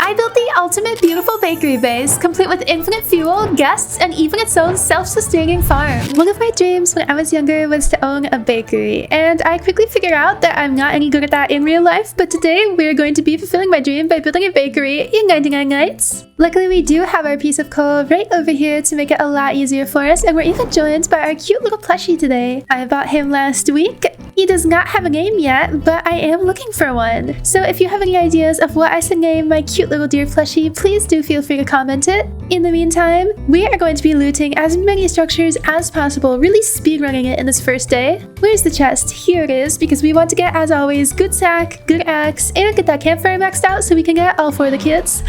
I built the ultimate beautiful bakery base, complete with infinite fuel, guests, and even its own self-sustaining farm. One of my dreams when I was younger was to own a bakery, and I quickly figured out that I'm not any good at that in real life, but today we're going to be fulfilling my dream by building a bakery in 99 nights. Luckily, we do have our piece of coal right over here to make it a lot easier for us, and we're even joined by our cute little plushie today. I bought him last week. He does not have a name yet, but I am looking for one. So if you have any ideas of what I should name my cute little deer plushie, please do feel free to comment it. In the meantime, we are going to be looting as many structures as possible, really speedrunning it in this first day. Where's the chest? Here it is, because we want to get, as always, good sack, good axe, and get that campfire maxed out so we can get all 4 of the kids.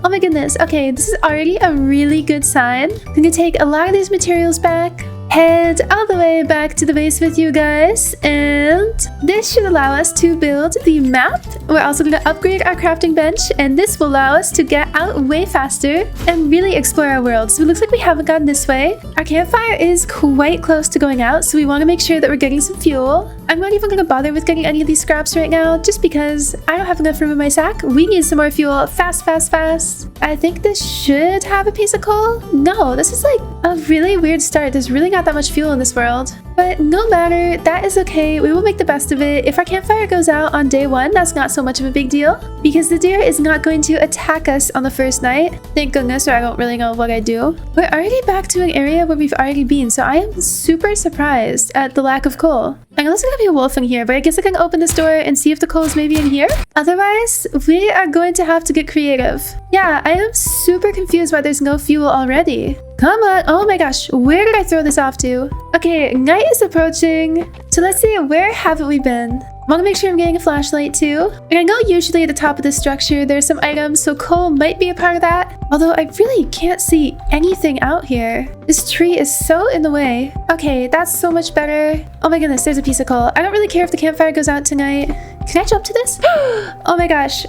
Oh my goodness. Okay, this is already a really good sign. I'm gonna take a lot of these materials back, head all the way back to the base with you guys, and this should allow us to build the map. We're also going to upgrade our crafting bench, and this will allow us to get out way faster and really explore our world. So it looks like we haven't gone this way. Our campfire is quite close to going out, so we want to make sure that we're getting some fuel. I'm not even going to bother with getting any of these scraps right now, just because I don't have enough room in my sack. We need some more fuel fast, fast, fast. I think this should have a piece of coal. No, this is like a really weird start. There's really not that much fuel in this world. But no matter, that is okay. We will make the best of it. If our campfire goes out on day 1, that's not so much of a big deal, because the deer is not going to attack us on the first night. Thank goodness, or I don't really know what I do. We're already back to an area where we've already been, so I am super surprised at the lack of coal. I know there's gonna be a wolf in here, but I guess I can open this door and see if the coal is maybe in here. Otherwise, we are going to have to get creative. Yeah, I am super confused why there's no fuel already. Come on. Oh my gosh, where did I throw this off to? Okay, night is approaching. So let's see, where haven't we been? I want to make sure I'm getting a flashlight too. And I know usually at the top of this structure there's some items, so coal might be a part of that. Although I really can't see anything out here. This tree is so in the way. Okay, that's so much better. Oh my goodness, there's a piece of coal. I don't really care if the campfire goes out tonight. Can I jump to this? Oh my gosh,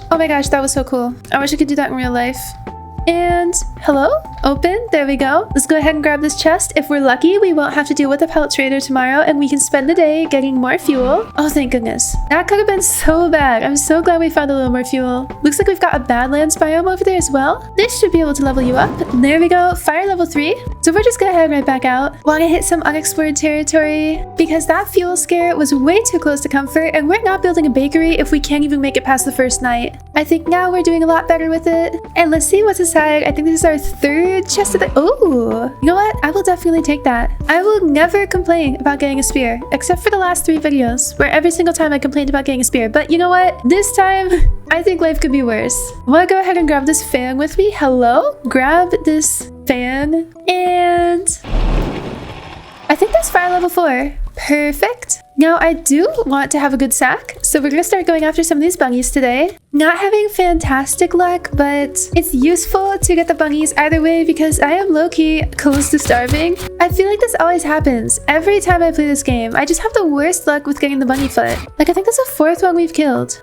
that was so cool. I wish I could do that in real life. And hello? Open. There we go. Let's go ahead and grab this chest. If we're lucky, we won't have to deal with the pellet trader tomorrow, and we can spend the day getting more fuel. Oh, thank goodness. That could have been so bad. I'm so glad we found a little more fuel. Looks like we've got a badlands biome over there as well. This should be able to level you up. There we go. Fire level 3. So we're just gonna head right back out. Want to hit some unexplored territory, because that fuel scare was way too close to comfort, and we're not building a bakery if we can't even make it past the first night. I think now we're doing a lot better with it. And let's see what's inside. I think this is our 3rd chest of the— oh, you know what? I will definitely take that. I will never complain about getting a spear, except for the last 3 videos, where every single time I complained about getting a spear. But you know what? This time, I think life could be worse. I want to go ahead and grab this fan with me. Hello? Grab this fan. And I think that's fire level 4. Perfect. Now, I do want to have a good sack, so we're going to start going after some of these bunnies today. Not having fantastic luck, but it's useful to get the bunnies either way, because I am low-key close to starving. I feel like this always happens. Every time I play this game, I just have the worst luck with getting the bunny foot. Like, I think that's the 4th one we've killed.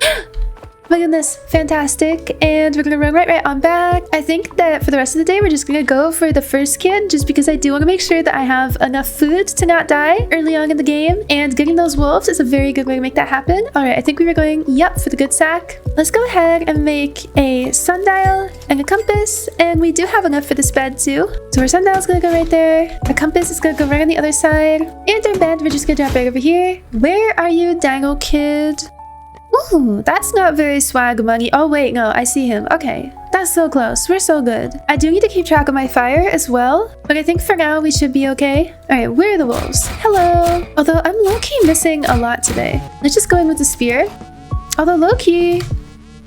My goodness, fantastic. And we're gonna run right on back. I think that for the rest of the day, we're just gonna go for the first kid, just because I do want to make sure that I have enough food to not die early on in the game. And getting those wolves is a very good way to make that happen. All right, I think we were going, yep, for the good sack. Let's go ahead and make a sundial and a compass. And we do have enough for this bed too. So our sundial is gonna go right there. Our compass is gonna go right on the other side. And our bed, we're just gonna drop right over here. Where are you, Dangle Kid? Ooh, that's not very swag money. Oh wait, no, I see him. Okay, that's so close. We're so good. I do need to keep track of my fire as well, but I think for now we should be okay. All right, where are the wolves? Hello. Although I'm low-key missing a lot today. Let's just go in with the spear. Although low-key,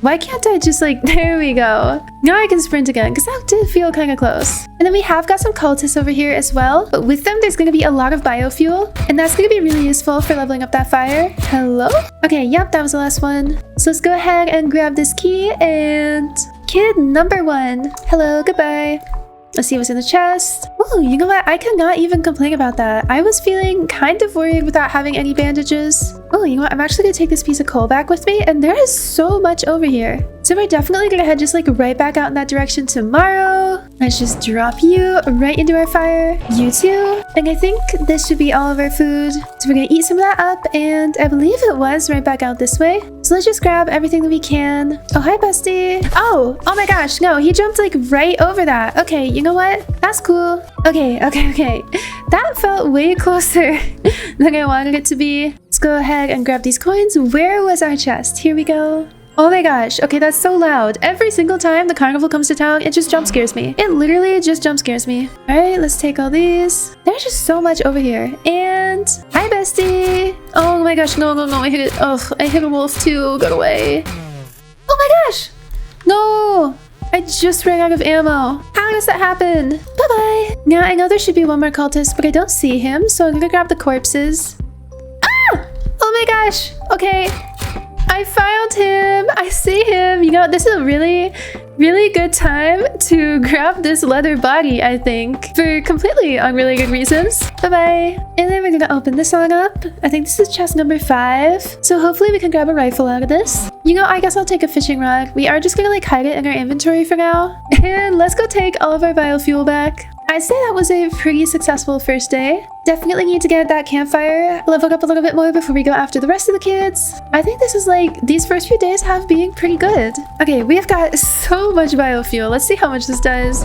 why can't I just like— there we go. Now I can sprint again, because that did feel kind of close. And then we have got some cultists over here as well, but with them there's going to be a lot of biofuel, and that's going to be really useful for leveling up that fire. Hello? Okay, yep, that was the last one. So let's go ahead and grab this key, and kid number 1. Hello, goodbye. Let's see what's in the chest. Oh, you know what? I cannot even complain about that. I was feeling kind of worried without having any bandages. Oh, you know what? I'm actually going to take this piece of coal back with me, and there is so much over here. So we're definitely going to head just like right back out in that direction tomorrow. Let's just drop you right into our fire. You too. And I think this should be all of our food. So we're going to eat some of that up, and I believe it was right back out this way. So let's just grab everything that we can. Oh, hi, bestie. Oh my gosh. No, he jumped like right over that. Okay, you know what? That's cool. Okay. That felt way closer than I wanted it to be. Let's go ahead and grab these coins. Where was our chest? Here we go. Oh my gosh. Okay, that's so loud. Every single time the carnival comes to town, it just jump scares me. It literally just jump scares me. All right, let's take all these. There's just so much over here. And hi, bestie. Oh my gosh. No. I hit it. Oh, I hit a wolf too. Get away. Oh my gosh. No. I just ran out of ammo. How does that happen? Bye-bye. Now, I know there should be one more cultist, but I don't see him. So I'm gonna grab the corpses. Ah! Oh my gosh. Okay. I found him. I see him. You know, this is a really good time to grab this leather body, I think, for completely unrelated reasons. Bye-bye. And then we're gonna open this one up. I think this is chest number 5. So hopefully we can grab a rifle out of this. You know, I guess I'll take a fishing rod. We are just gonna like hide it in our inventory for now. And let's go take all of our biofuel back. I'd say that was a pretty successful first day. Definitely need to get that campfire leveled up a little bit more before we go after the rest of the kids. I think this is like, these first few days have been pretty good. Okay, we have got so much biofuel. Let's see how much this does.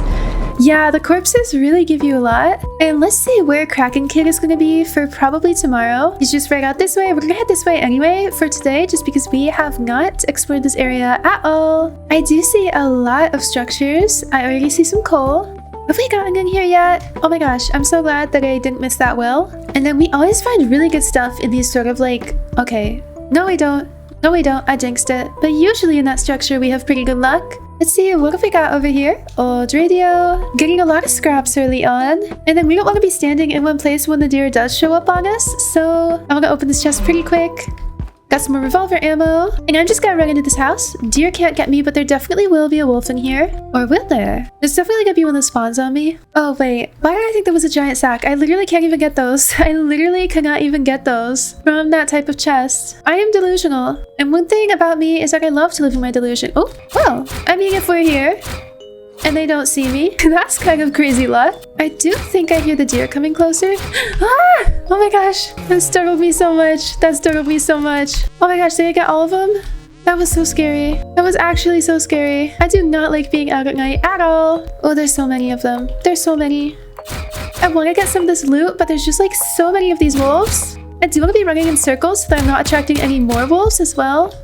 Yeah, the corpses really give you a lot. And let's see where Kraken Kid is gonna be for probably tomorrow. He's just right out this way. We're gonna head this way anyway for today, just because we have not explored this area at all. I do see a lot of structures. I already see some coal. Have we gotten in here yet? Oh my gosh, I'm so glad that I didn't miss that well. And then we always find really good stuff in these sort of like, okay, no we don't, I jinxed it. But usually in that structure we have pretty good luck. Let's see, what have we got over here? Old radio. Getting a lot of scraps early on. And then we don't want to be standing in one place when the deer does show up on us. So I'm gonna open this chest pretty quick. Got some more revolver ammo. And I'm just gonna run into this house. Deer can't get me, but there definitely will be a wolf in here. Or will there? There's definitely gonna be one that spawns on me. Oh wait, why did I think there was a giant sack? I literally can't even get those. I literally cannot even get those from that type of chest. I am delusional. And one thing about me is that I love to live in my delusion. Oh, well, I mean if we're here and they don't see me, that's kind of crazy luck. I do think I hear the deer coming closer. Ah! Oh my gosh, that startled me so much. That startled me so much. Oh my gosh, did I get all of them? That was so scary. That was actually so scary. I do not like being out at night at all. Oh, there's so many of them. There's so many. I want to get some of this loot, but there's just like so many of these wolves. I do want to be running in circles so that I'm not attracting any more wolves as well.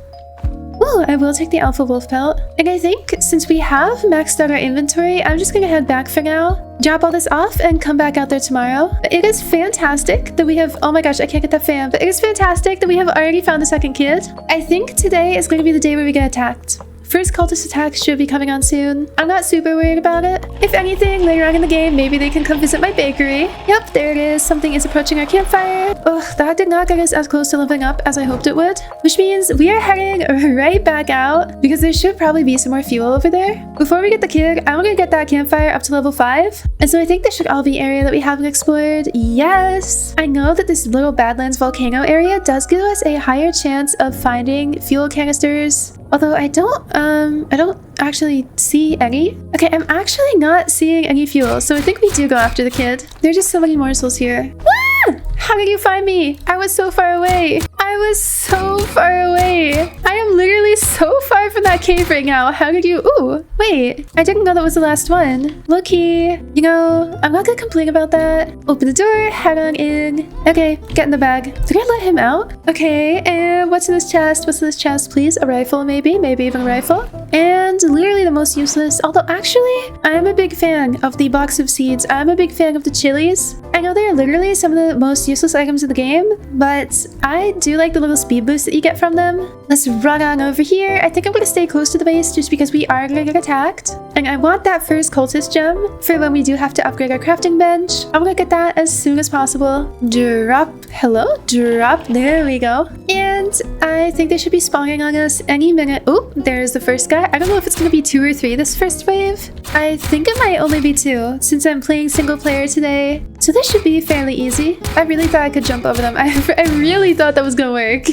Oh, I will take the alpha wolf pelt. And I think since we have maxed out our inventory, I'm just gonna head back for now, drop all this off, and come back out there tomorrow. But it is fantastic that we have, oh my gosh, I can't get that fan, but it is fantastic that we have already found the second kid. I think today is going to be the day where we get attacked. First cultist attack should be coming on soon. I'm not super worried about it. If anything, later on in the game, maybe they can come visit my bakery. Yep, there it is. Something is approaching our campfire. Ugh, that did not get us as close to leveling up as I hoped it would. Which means we are heading right back out because there should probably be some more fuel over there. Before we get the kid, I'm gonna get that campfire up to level 5. And so I think this should all be area that we haven't explored. Yes! I know that this little Badlands volcano area does give us a higher chance of finding fuel canisters. Although I don't actually see any. Okay, I'm actually not seeing any fuel, so I think we do go after the kid. There are just so many morsels here. Ah! How did you find me? I was so far away. I was so far away. I am literally so far from that cave right now. How did you? Ooh, wait. I didn't know that was the last one. Low-key. You know, I'm not gonna complain about that. Open the door, head on in. Okay, get in the bag. Did I let him out? Okay, and what's in this chest? What's in this chest, please? A rifle, maybe? Maybe even a rifle. And literally the most useless. Although actually, I'm a big fan of the box of seeds. I'm a big fan of the chilies. I know they're literally some of the most useless items in the game, but I do like the little speed boost that you get from them. Let's run on over here. I think I'm going to stay close to the base just because we are going to get attacked. And I want that first cultist gem for when we do have to upgrade our crafting bench. I'm going to get that as soon as possible. Drop. Hello? Drop. There we go. And I think they should be spawning on us any minute. Oh, there's the first guy. I don't know if it's going to be 2 or 3 this first wave. I think it might only be 2 since I'm playing single player today. So this should be fairly easy. I really thought I could jump over them. I really thought that was gonna work.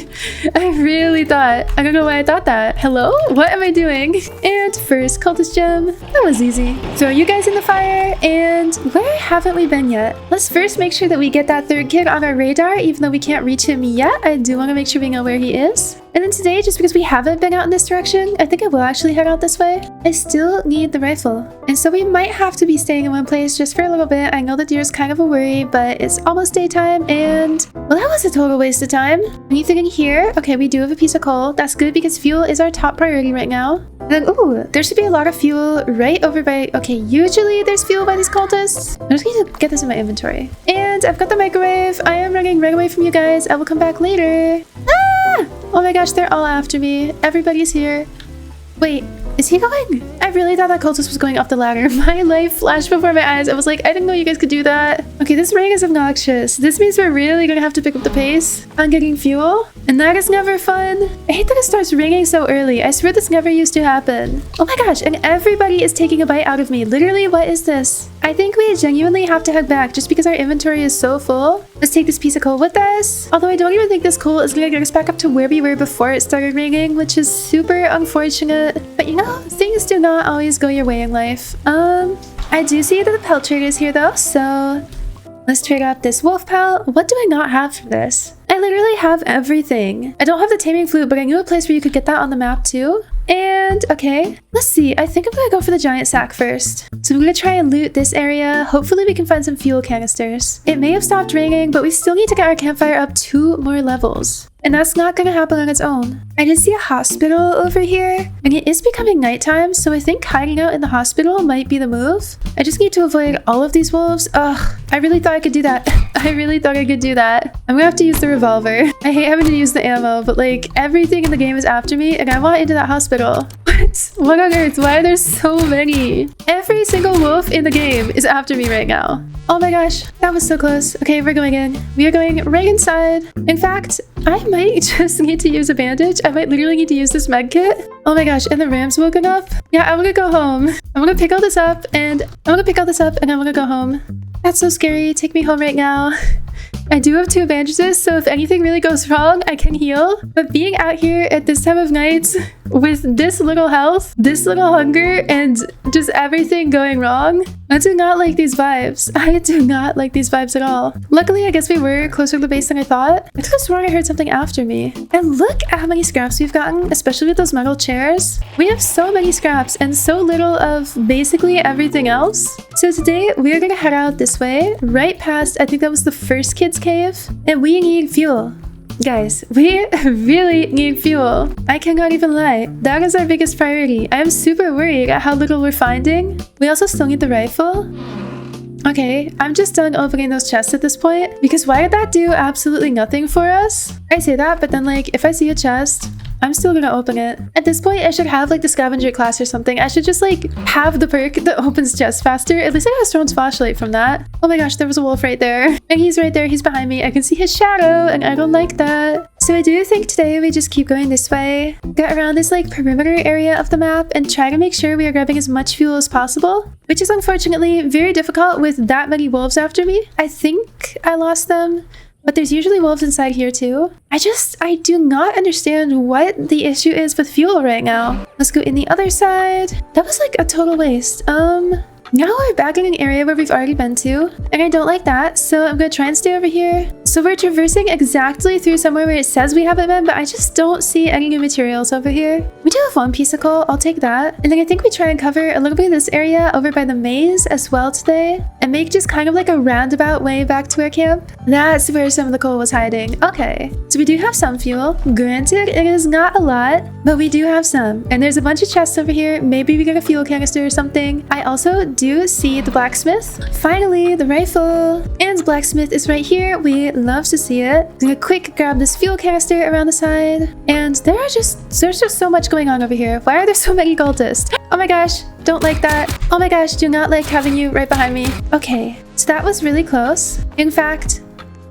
I really thought. I don't know why I thought that. Hello? What am I doing? And first cultist gem. That was easy. Throw you guys in the fire. And where haven't we been yet? Let's first make sure that we get that third kid on our radar, even though we can't reach him yet. I do want to make sure we know where he is. And then today, just because we haven't been out in this direction, I think I will actually head out this way. I still need the rifle. And so we might have to be staying in one place just for a little bit. I know the deer is kind of a worry, but it's almost daytime and, well, that was a total waste of time. Anything in here? Okay, we do have a piece of coal. That's good because fuel is our top priority right now. And then, ooh, there should be a lot of fuel right over by, okay, usually there's fuel by these cultists. I'm just going to get this in my inventory. And I've got the microwave. I am running right away from you guys. I will come back later. Ah! Oh my gosh, they're all after me. Everybody's here. Wait, is he going? I really thought that cultist was going up the ladder. My life flashed before my eyes. I was like, I didn't know you guys could do that. Okay, this ring is obnoxious. This means we're really gonna have to pick up the pace on getting fuel. And that is never fun. I hate that it starts ringing so early. I swear this never used to happen. Oh my gosh, and everybody is taking a bite out of me. Literally, what is this? I think we genuinely have to head back just because our inventory is so full. Let's take this piece of coal with us. Although I don't even think this coal is gonna get us back up to where we were before it started raining, which is super unfortunate. But you know, things do not always go your way in life. I do see that the pelt trader is here though, so let's trade up this wolf pelt. What do I not have for this? I literally have everything. I don't have the taming flute, but I knew a place where you could get that on the map too. And okay, let's see. I think I'm gonna go for the giant sack first. So I'm gonna try and loot this area. Hopefully we can find some fuel canisters. It may have stopped raining, but we still need to get our campfire up 2 more levels. And that's not gonna happen on its own. I did see a hospital over here, and it is becoming nighttime, so I think hiding out in the hospital might be the move. I just need to avoid all of these wolves. Ugh, I really thought I could do that. I really thought I could do that. I'm gonna have to use the revolver. I hate having to use the ammo, but like everything in the game is after me, and I want into that hospital. What? What on earth? Why are there so many? Every single wolf in the game is after me right now. Oh my gosh, that was so close. Okay, we're going in. We are going right inside. In fact, I might just need to use a bandage. I might literally need to use this med kit. Oh my gosh, and the ram's woken up. Yeah, I'm gonna go home. I'm gonna pick all this up and I'm gonna go home. That's so scary. Take me home right now. I do have 2 bandages, so if anything really goes wrong, I can heal. But being out here at this time of night with this little health, this little hunger, and just everything going wrong, I do not like these vibes. I do not like these vibes at all. Luckily, I guess we were closer to the base than I thought. I could have sworn I heard something after me. And look at how many scraps we've gotten, especially with those metal chairs. We have so many scraps and so little of basically everything else. So today, we are gonna head out this way, right past, I think that was the first kid's cave, and we need fuel. Guys, we really need fuel. I cannot even lie. That is our biggest priority. I am super worried at how little we're finding. We also still need the rifle. Okay, I'm just done opening those chests at this point, because why did that do absolutely nothing for us? I say that, but then like, if I see a chest, I'm still gonna open it. At this point, I should have like the scavenger class or something. I should just like have the perk that opens chests faster. At least I got a Stone's flashlight from that. Oh my gosh, there was a wolf right there. And he's right there, he's behind me. I can see his shadow and I don't like that. So I do think today we just keep going this way, get around this like perimeter area of the map and try to make sure we are grabbing as much fuel as possible, which is unfortunately very difficult with that many wolves after me. I think I lost them, but there's usually wolves inside here too. I do not understand what the issue is with fuel right now. Let's go in the other side. That was like a total waste. Now we're back in an area where we've already been to, and I don't like that, so I'm gonna try and stay over here. So we're traversing exactly through somewhere where it says we haven't been, but I just don't see any new materials over here. We do have 1 piece of coal, I'll take that. And then I think we try and cover a little bit of this area over by the maze as well today, and make just kind of like a roundabout way back to our camp. That's where some of the coal was hiding. Okay, so we do have some fuel. Granted, it is not a lot, but we do have some. And there's a bunch of chests over here. Maybe we get a fuel canister or something. I also do see the blacksmith. Finally, the rifle. And the blacksmith is right here. We love to see it. I'm gonna quick grab this fuel canister around the side. And there's just so much going on over here. Why are there so many cultists? Oh my gosh, don't like that. Oh my gosh, do not like having you right behind me. Okay, so that was really close. In fact,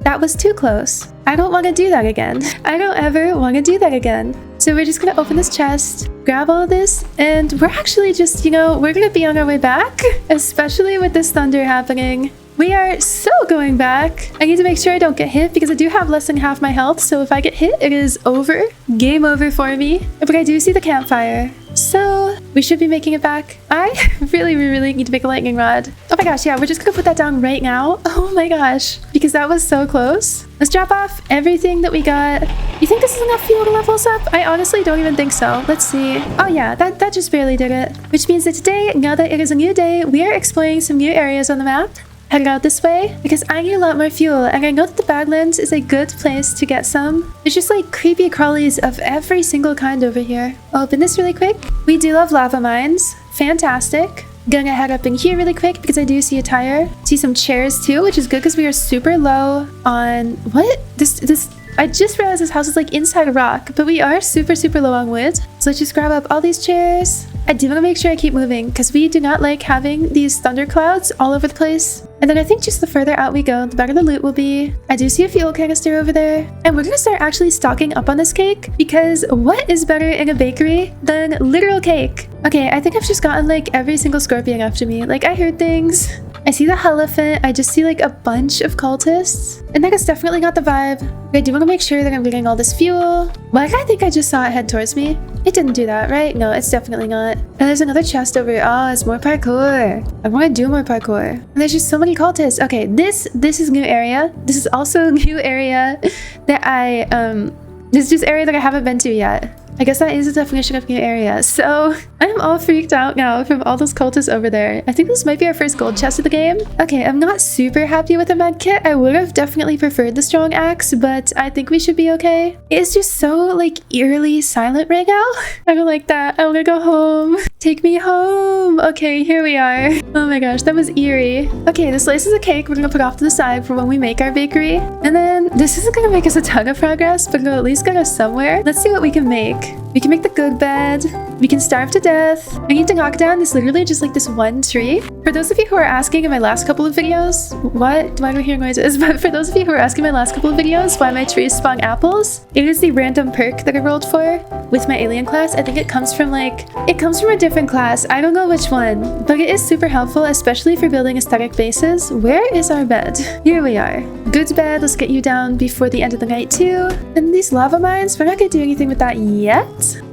that was too close. I don't want to do that again. I don't ever want to do that again. So we're just gonna open this chest, grab all of this, and we're actually just, you know, we're gonna be on our way back, especially with this thunder happening. We are so going back. I need to make sure I don't get hit because I do have less than half my health, so if I get hit, it is over. Game over for me. But I do see the campfire. So we should be making it back. I really need to make a lightning rod. Oh my gosh, yeah, we're just gonna put that down right now. Oh my gosh, because that was so close. Let's drop off everything that we got. You think this is enough fuel to level us up? I honestly don't even think so. Let's see. Oh yeah, that just barely did it. Which means that today, now that it is a new day, we are exploring some new areas on the map. Heading out this way because I need a lot more fuel, and I know that the Badlands is a good place to get some. There's just like creepy crawlies of every single kind over here. I'll open this really quick. We do love lava mines. Fantastic. Gonna head up in here really quick because I do see a tire. See some chairs too, which is good because we are super low on what? This I just realized this house is like inside a rock, but we are super low on wood. So let's just grab up all these chairs. I do want to make sure I keep moving because we do not like having these thunderclouds all over the place. And then I think just the further out we go, the better the loot will be. I do see a fuel canister over there. And we're going to start actually stocking up on this cake because what is better in a bakery than literal cake? Okay, I think I've just gotten like every single scorpion after me. Like I heard things. I see the elephant. I just see like a bunch of cultists. And that is definitely not the vibe. But I do want to make sure that I'm getting all this fuel. Like I think I just saw it head towards me. It didn't do that, right? No, it's definitely not. And there's another chest over here. Oh, it's more parkour. I want to do more parkour. And there's just so many cultists. Okay, this is new area. This is also a new area that this is just area that I haven't been to yet. I guess that is the definition of new area. So I'm all freaked out now from all those cultists over there. I think this might be our first gold chest of the game. Okay, I'm not super happy with the med kit. I would have definitely preferred the strong axe, but I think we should be okay. It's just so like eerily silent right now. I don't like that. I want to go home. Take me home. Okay, here we are. Oh my gosh, that was eerie. Okay, this slice is a cake we're gonna put off to the side for when we make our bakery. And then this isn't gonna make us a ton of progress, but it'll at least get us somewhere. Let's see what we can make. We can make the good bed. We can starve to death. I need to knock down this literally just like this one tree. For those of you who are asking in my last couple of videos, what? Do I not hear noises? But for those of you who are asking in my last couple of videos why my trees spawn apples, it is the random perk that I rolled for with my alien class. I think it comes from a different class. I don't know which one, but it is super helpful, especially for building aesthetic bases. Where is our bed? Here we are. Good bed. Let's get you down before the end of the night too. And these lava mines, we're not gonna do anything with that yet.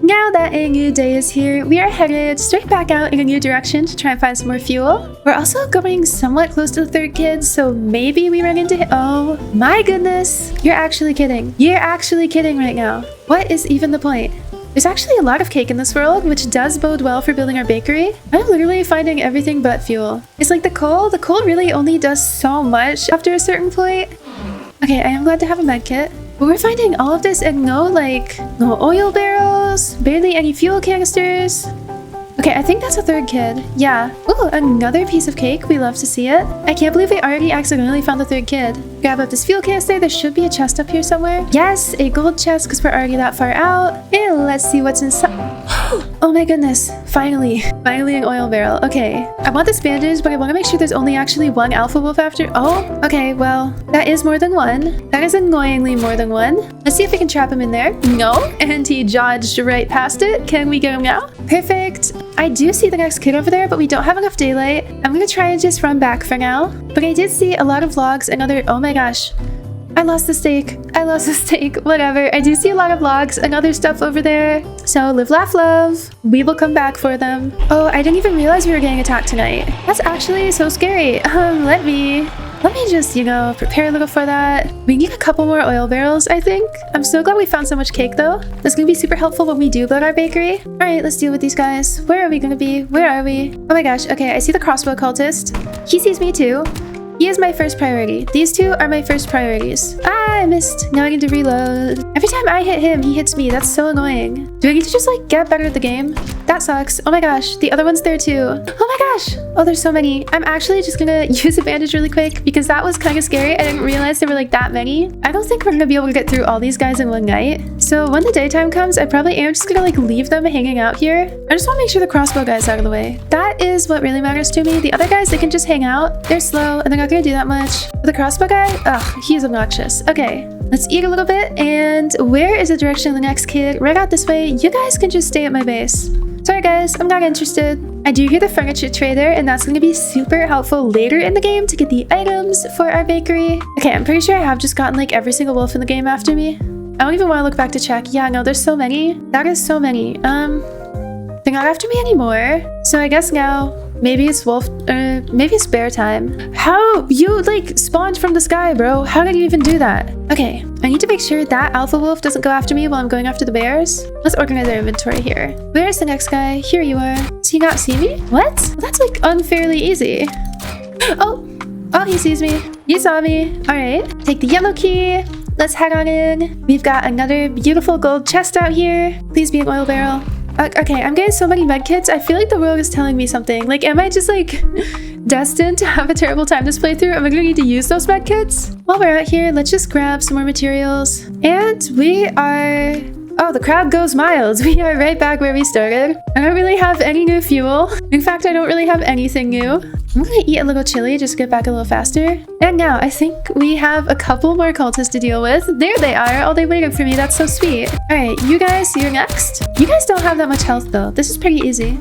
Now that a new day is here, we are headed straight back out in a new direction to try and find some more fuel. We're also going somewhat close to the third kid, so maybe we run into him. Oh my goodness. You're actually kidding. You're actually kidding right now. What is even the point? There's actually a lot of cake in this world, which does bode well for building our bakery. I'm literally finding everything but fuel. It's like the coal really only does so much after a certain point. Okay, I am glad to have a med kit. But we're finding all of this and no oil barrels, barely any fuel canisters. Okay, I think that's a third kid. Yeah. Ooh, another piece of cake. We love to see it. I can't believe we already accidentally found the third kid. Grab up this fuel canister. There should be a chest up here somewhere. Yes, a gold chest because we're already that far out. And let's see what's inside. Oh my goodness. Finally an oil barrel. Okay. I want this bandage, but I want to make sure there's only actually one alpha wolf after. Oh, okay. Well, that is more than one. That is annoyingly more than one. Let's see if we can trap him in there. No. And he dodged right past it. Can we get him now? Perfect. I do see the next kid over there, but we don't have enough daylight. I'm gonna try and just run back for now. But I did see a lot of logs and other— oh my gosh. I lost the steak. Whatever. I do see a lot of logs and other stuff over there. So live, laugh, love. We will come back for them. Oh, I didn't even realize we were getting attacked tonight. That's actually so scary. Let me just, prepare a little for that. We need a couple more oil barrels, I think. I'm so glad we found so much cake though. That's gonna be super helpful when we do build our bakery. All right, let's deal with these guys. Where are we gonna be? Where are we? Oh my gosh. Okay, I see the crossbow cultist. He sees me too. He is my first priority. These two are my first priorities. Ah, I missed. Now I need to reload. Every time I hit him, he hits me. That's so annoying. Do I need to just get better at the game? That sucks. Oh my gosh. The other one's there too. Oh my gosh. Oh, there's so many. I'm actually just gonna use a bandage really quick because that was kind of scary. I didn't realize there were that many. I don't think we're gonna be able to get through all these guys in one night. So when the daytime comes, I probably am just gonna leave them hanging out here. I just want to make sure the crossbow guy's out of the way. That is what really matters to me. The other guys, they can just hang out. They're slow and they're not gonna do that much. But the crossbow guy, ugh, he's obnoxious. Okay, let's eat a little bit. And where is the direction of the next kid? Right out this way. You guys can just stay at my base. Sorry guys, I'm not interested. I do hear the furniture trader, and that's going to be super helpful later in the game to get the items for our bakery. Okay, I'm pretty sure I have just gotten every single wolf in the game after me. I don't even want to look back to check. Yeah, no, there's so many. That is so many. They're they're not after me anymore. So I guess now maybe it's wolf, maybe it's bear time. How? You like spawned from the sky, bro. How did you even do that? Okay, I need to make sure that alpha wolf doesn't go after me while I'm going after the bears. Let's organize our inventory here. Where's the next guy? Here you are. Does he not see me? What? Well, that's like unfairly easy. Oh, he sees me. He saw me. All right, take the yellow key. Let's head on in. We've got another beautiful gold chest out here. Please be an oil barrel. Okay, I'm getting so many medkits. I feel like the world is telling me something. Like, am I just like destined to have a terrible time this playthrough? Am I gonna need to use those medkits? While we're out here, let's just grab some more materials. And we are... Oh, the crowd goes miles. We are right back where we started. I don't really have any new fuel. In fact, I don't really have anything new. I'm gonna eat a little chili just to get back a little faster. And now I think we have a couple more cultists to deal with. There they are. Oh, they waited for me. That's so sweet. All right, you guys, you're next. You guys don't have that much health though. This is pretty easy.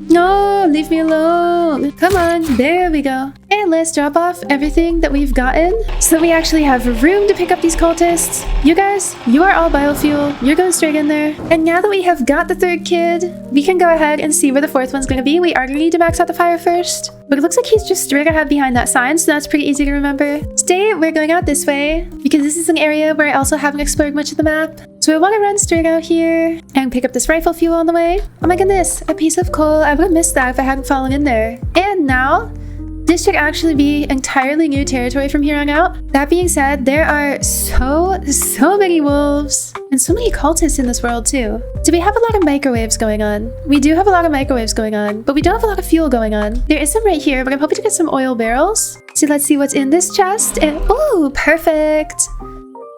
No, leave me alone. Come on, there we go. And let's drop off everything that we've gotten so that we actually have room to pick up these cultists. You guys, you are all biofuel. You're going straight in there. And now that we have got the third kid, we can go ahead and see where the fourth one's going to be. We are going to need to max out the fire first. But it looks like he's just straight ahead behind that sign, so that's pretty easy to remember. Today, we're going out this way because this is an area where I also haven't explored much of the map. So I want to run straight out here and pick up this rifle fuel on the way. Oh my goodness, a piece of coal. I would have missed that if I hadn't fallen in there. And now, this should actually be entirely new territory from here on out. That being said, there are so many wolves and so many cultists in this world too. Do we have a lot of microwaves going on? We do have a lot of microwaves going on, but we don't have a lot of fuel going on. There is some right here, but I'm hoping to get some oil barrels. So let's see what's in this chest. And oh, perfect.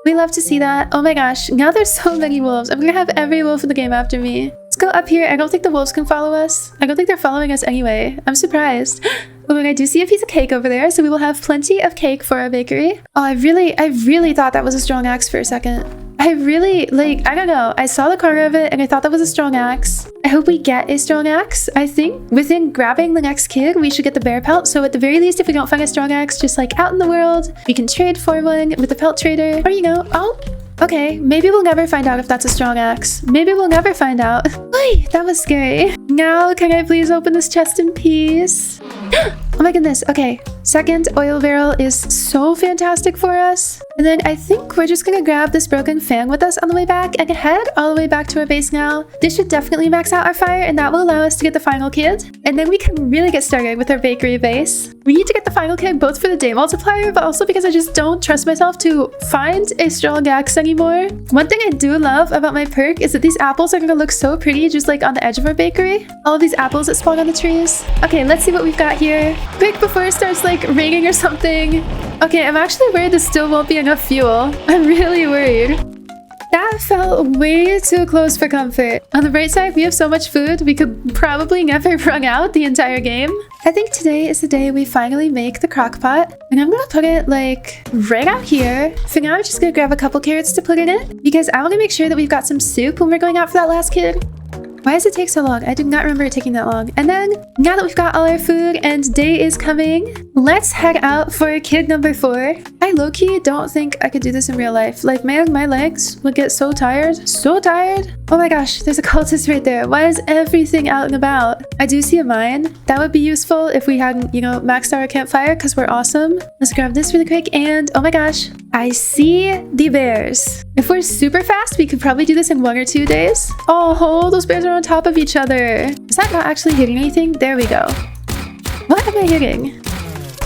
We love to see that. Oh my gosh, now there's so many wolves. I'm gonna have every wolf in the game after me. Let's go up here. I don't think the wolves can follow us. I don't think they're following us anyway. I'm surprised. Oh, and I do see a piece of cake over there, so we will have plenty of cake for our bakery. Oh, I really thought that was a strong axe for a second. I really, like, I don't know. I saw the corner of it and I thought that was a strong axe. I hope we get a strong axe. I think within grabbing the next kid, we should get the bear pelt. So at the very least, if we don't find a strong axe, just like out in the world, we can trade for one with the pelt trader. Or, you know, oh, okay, maybe we'll never find out if that's a strong axe. Maybe we'll never find out. Oy, that was scary. Now, can I please open this chest in peace? Oh my goodness. Okay, second oil barrel is so fantastic for us. And then I think we're just gonna grab this broken fan with us on the way back and head all the way back to our base now. This should definitely max out our fire and that will allow us to get the final kid. And then we can really get started with our bakery base. We need to get the final kid both for the day multiplier, but also because I just don't trust myself to find a strong axe anymore. One thing I do love about my perk is that these apples are gonna look so pretty just like on the edge of our bakery. All of these apples that spawn on the trees. Okay, let's see what we've got here. Quick before it starts like raining or something. Okay, I'm actually worried this still won't be enough fuel. I'm really worried. That felt way too close for comfort. On the bright side, we have so much food, we could probably never run out the entire game. I think today is the day we finally make the crock pot. And I'm gonna put it like right out here. For now, I'm just gonna grab a couple carrots to put it in because I wanna make sure that we've got some soup when we're going out for that last kid. Why does it take so long? I do not remember it taking that long. And then, now that we've got all our food and day is coming, let's head out for kid number 4. I low-key don't think I could do this in real life. Like, man, my legs would get so tired. So tired. Oh my gosh, there's a cultist right there. Why is everything out and about? I do see a mine. That would be useful if we hadn't, you know, maxed out our campfire because we're awesome. Let's grab this really quick and, oh my gosh, I see the bears. If we're super fast, we could probably do this in 1 or 2 days. Oh, those bears are on top of each other. Is that not actually hitting anything? There we go. What am I hitting?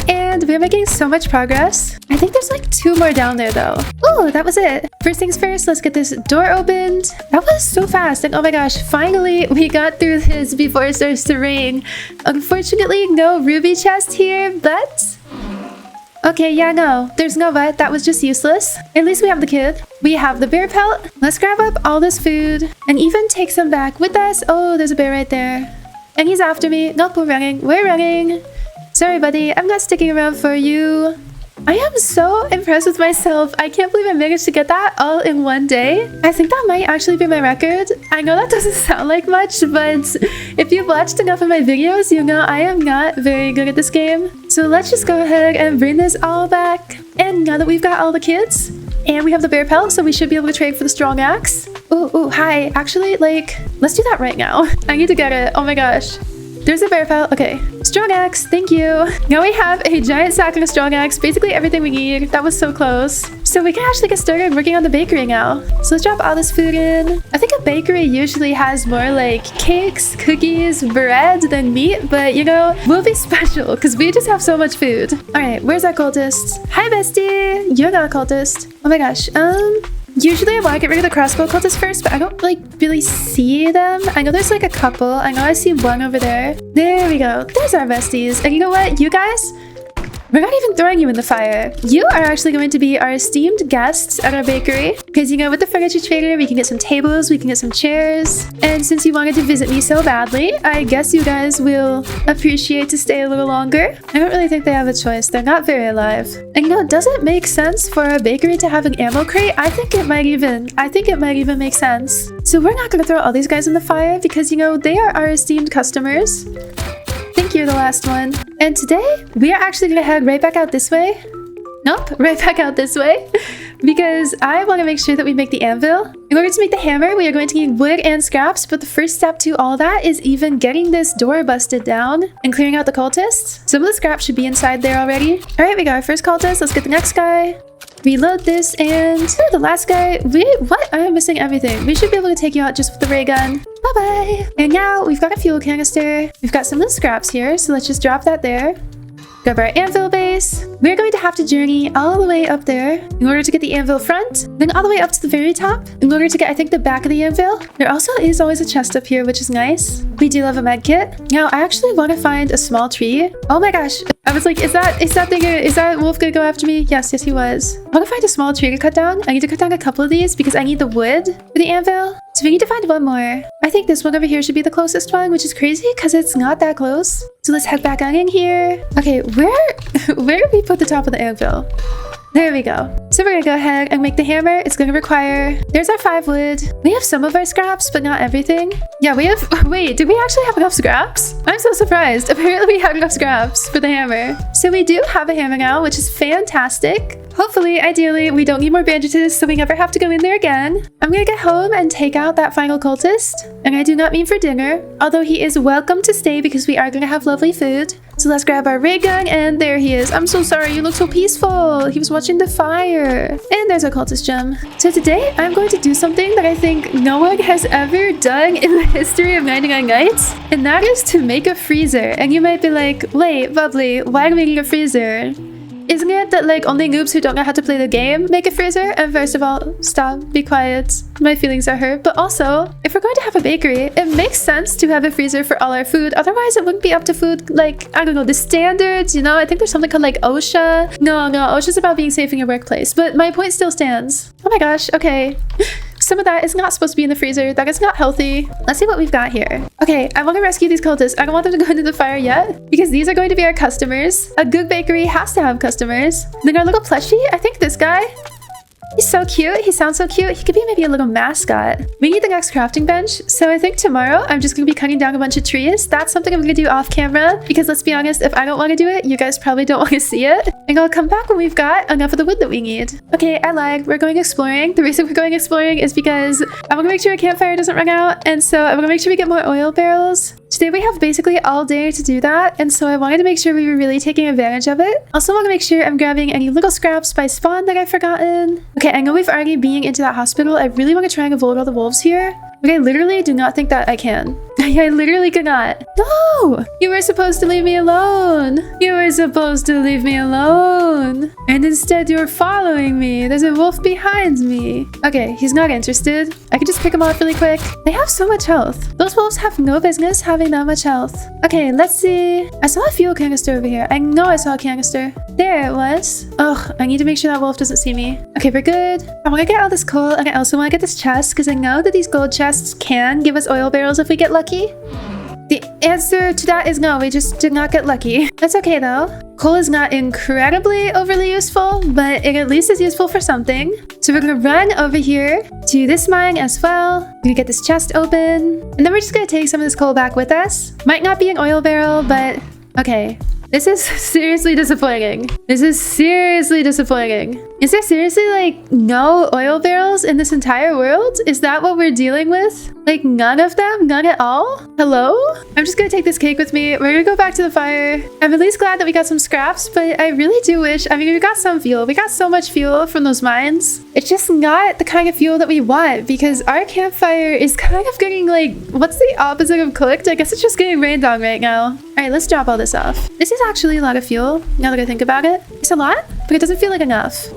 And we're making so much progress. I think there's like 2 more down there though. Oh, that was it. First things first, let's get this door opened. That was so fast. And oh my gosh, finally we got through this before it starts to rain. Unfortunately, no ruby chest here, but... Okay, yeah, no. There's no but. That was just useless. At least we have the kid. We have the bear pelt. Let's grab up all this food and even take some back with us. Oh, there's a bear right there. And he's after me. Nope, we're running. We're running. Sorry, buddy. I'm not sticking around for you. I am so impressed with myself. I can't believe I managed to get that all in 1 day. I think that might actually be my record. I know that doesn't sound like much, but if you've watched enough of my videos, you know I am not very good at this game. So let's just go ahead and bring this all back. And now that we've got all the kids, and we have the bear pelt, so we should be able to trade for the strong axe. Ooh, hi. Actually, like, Let's do that right now. I need to get it. Oh my gosh. There's a bear file. Okay. Strong axe. Thank you. Now we have a giant sack and a strong axe. Basically everything we need. That was so close. So we can actually get started working on the bakery now. So let's drop all this food in. I think a bakery usually has more like cakes, cookies, bread than meat. But you know, we'll be special because we just have so much food. All right. Where's our cultist? Hi, bestie. You're not a cultist. Oh my gosh. Usually I want to get rid of the crossbow cultists first, but I don't like really see them. I know there's like a couple. I know I see one over there. There we go. There's our besties. And you know what? You guys, we're not even throwing you in the fire. You are actually going to be our esteemed guests at our bakery. Because, you know, with the furniture trader, we can get some tables, we can get some chairs. And since you wanted to visit me so badly, I guess you guys will appreciate to stay a little longer. I don't really think they have a choice. They're not very alive. And, you know, does it make sense for a bakery to have an ammo crate? I think it might even make sense. So we're not going to throw all these guys in the fire because, you know, they are our esteemed customers. I think you're the last one. And today, we are actually gonna head right back out this way. Nope, right back out this way. Because I want to make sure that we make the anvil. In order to make the hammer, we are going to need wood and scraps, but the first step to all that is even getting this door busted down and clearing out the cultists. Some of the scraps should be inside there already. All right, we got our first cultist. Let's get the next guy. Reload this, and the last guy. What? I am missing everything. We should be able to take you out just with the ray gun. Bye-bye. And now we've got a fuel canister. We've got some of the scraps here, so let's just drop that there. Grab our anvil base. We're going to have to journey all the way up there in order to get the anvil front, then all the way up to the very top in order to get, I think, the back of the anvil. There also is always a chest up here, which is nice. We do love a med kit. Now, I actually want to find a small tree. Oh my gosh. I was like, is that wolf gonna go after me? Yes, he was. I want to find a small tree to cut down. I need to cut down a couple of these because I need the wood for the anvil. So we need to find one more. I think this one over here should be the closest one, which is crazy because it's not that close. So let's head back on in here. Okay, where did we put the top of the anvil? There we go. So we're gonna go ahead and make the hammer. It's gonna require... There's our 5 wood. We have some of our scraps, but not everything. Yeah, we have... Wait, did we actually have enough scraps? I'm so surprised. Apparently we had enough scraps for the hammer. So we do have a hammer now, which is fantastic. Hopefully, ideally, we don't need more bandages, so we never have to go in there again. I'm gonna get home and take out that final cultist. And I do not mean for dinner, although he is welcome to stay because we are gonna have lovely food. So let's grab our ray gun, and there he is. I'm so sorry, you look so peaceful. He was watching the fire. And there's our cultist gem. So today, I'm going to do something that I think no one has ever done in the history of 99 Nights, and that is to make a freezer. And you might be like, wait, Bubbli, why are we making a freezer? Isn't it that like only noobs who don't know how to play the game make a freezer? And first of all, stop, be quiet. My feelings are hurt. But also, if we're going to have a bakery, it makes sense to have a freezer for all our food. Otherwise, it wouldn't be up to food, like, I don't know, the standards, you know? I think there's something called like OSHA. No, OSHA's about being safe in your workplace. But my point still stands. Oh my gosh, okay. Some of that is not supposed to be in the freezer. That is not healthy. Let's see what we've got here. Okay, I want to rescue these cultists. I don't want them to go into the fire yet because these are going to be our customers. A good bakery has to have customers. Then our little plushie, I think this guy. He's so cute. He sounds so cute. He could be maybe a little mascot. We need the next crafting bench. So I think tomorrow I'm just going to be cutting down a bunch of trees. That's something I'm going to do off camera because let's be honest, if I don't want to do it, you guys probably don't want to see it. And I'll come back when we've got enough of the wood that we need. Okay, I lied. We're going exploring. The reason we're going exploring is because I want to make sure a campfire doesn't run out. And so I want to make sure we get more oil barrels. Today we have basically all day to do that, and so I wanted to make sure we were really taking advantage of it. Also want to make sure I'm grabbing any little scraps by spawn that I've forgotten. Okay, I know we've already been into that hospital. I really want to try and avoid all the wolves here. But I literally do not think that I can. I literally could not. No! You were supposed to leave me alone. You were supposed to leave me alone. And instead you're following me. There's a wolf behind me. Okay, he's not interested. I could just pick him off really quick. They have so much health. Those wolves have no business having that much health. Okay, let's see. I saw a fuel canister over here. I know I saw a canister. There it was. Ugh, I need to make sure that wolf doesn't see me. Okay, we're good. I want to get all this coal, and I also want to get this chest because I know that these gold chests can give us oil barrels if we get lucky. The answer to that is no, we just did not get lucky. That's okay though. Coal is not incredibly overly useful, but it at least is useful for something. So we're gonna run over here to this mine as well. We're gonna get this chest open, and then we're just gonna take some of this coal back with us. Might not be an oil barrel, but okay. This is seriously disappointing. This is seriously disappointing. Is there seriously like no oil barrels in this entire world? Is that what we're dealing with? Like none of them? None at all? Hello? I'm just gonna take this cake with me. We're gonna go back to the fire. I'm at least glad that we got some scraps, but I really do wish, I mean, we got some fuel. We got so much fuel from those mines. It's just not the kind of fuel that we want because our campfire is kind of getting like, what's the opposite of cooked? I guess it's just getting rained on right now. All right, let's drop all this off. This is actually a lot of fuel now that I think about it. It's a lot, but it doesn't feel like enough.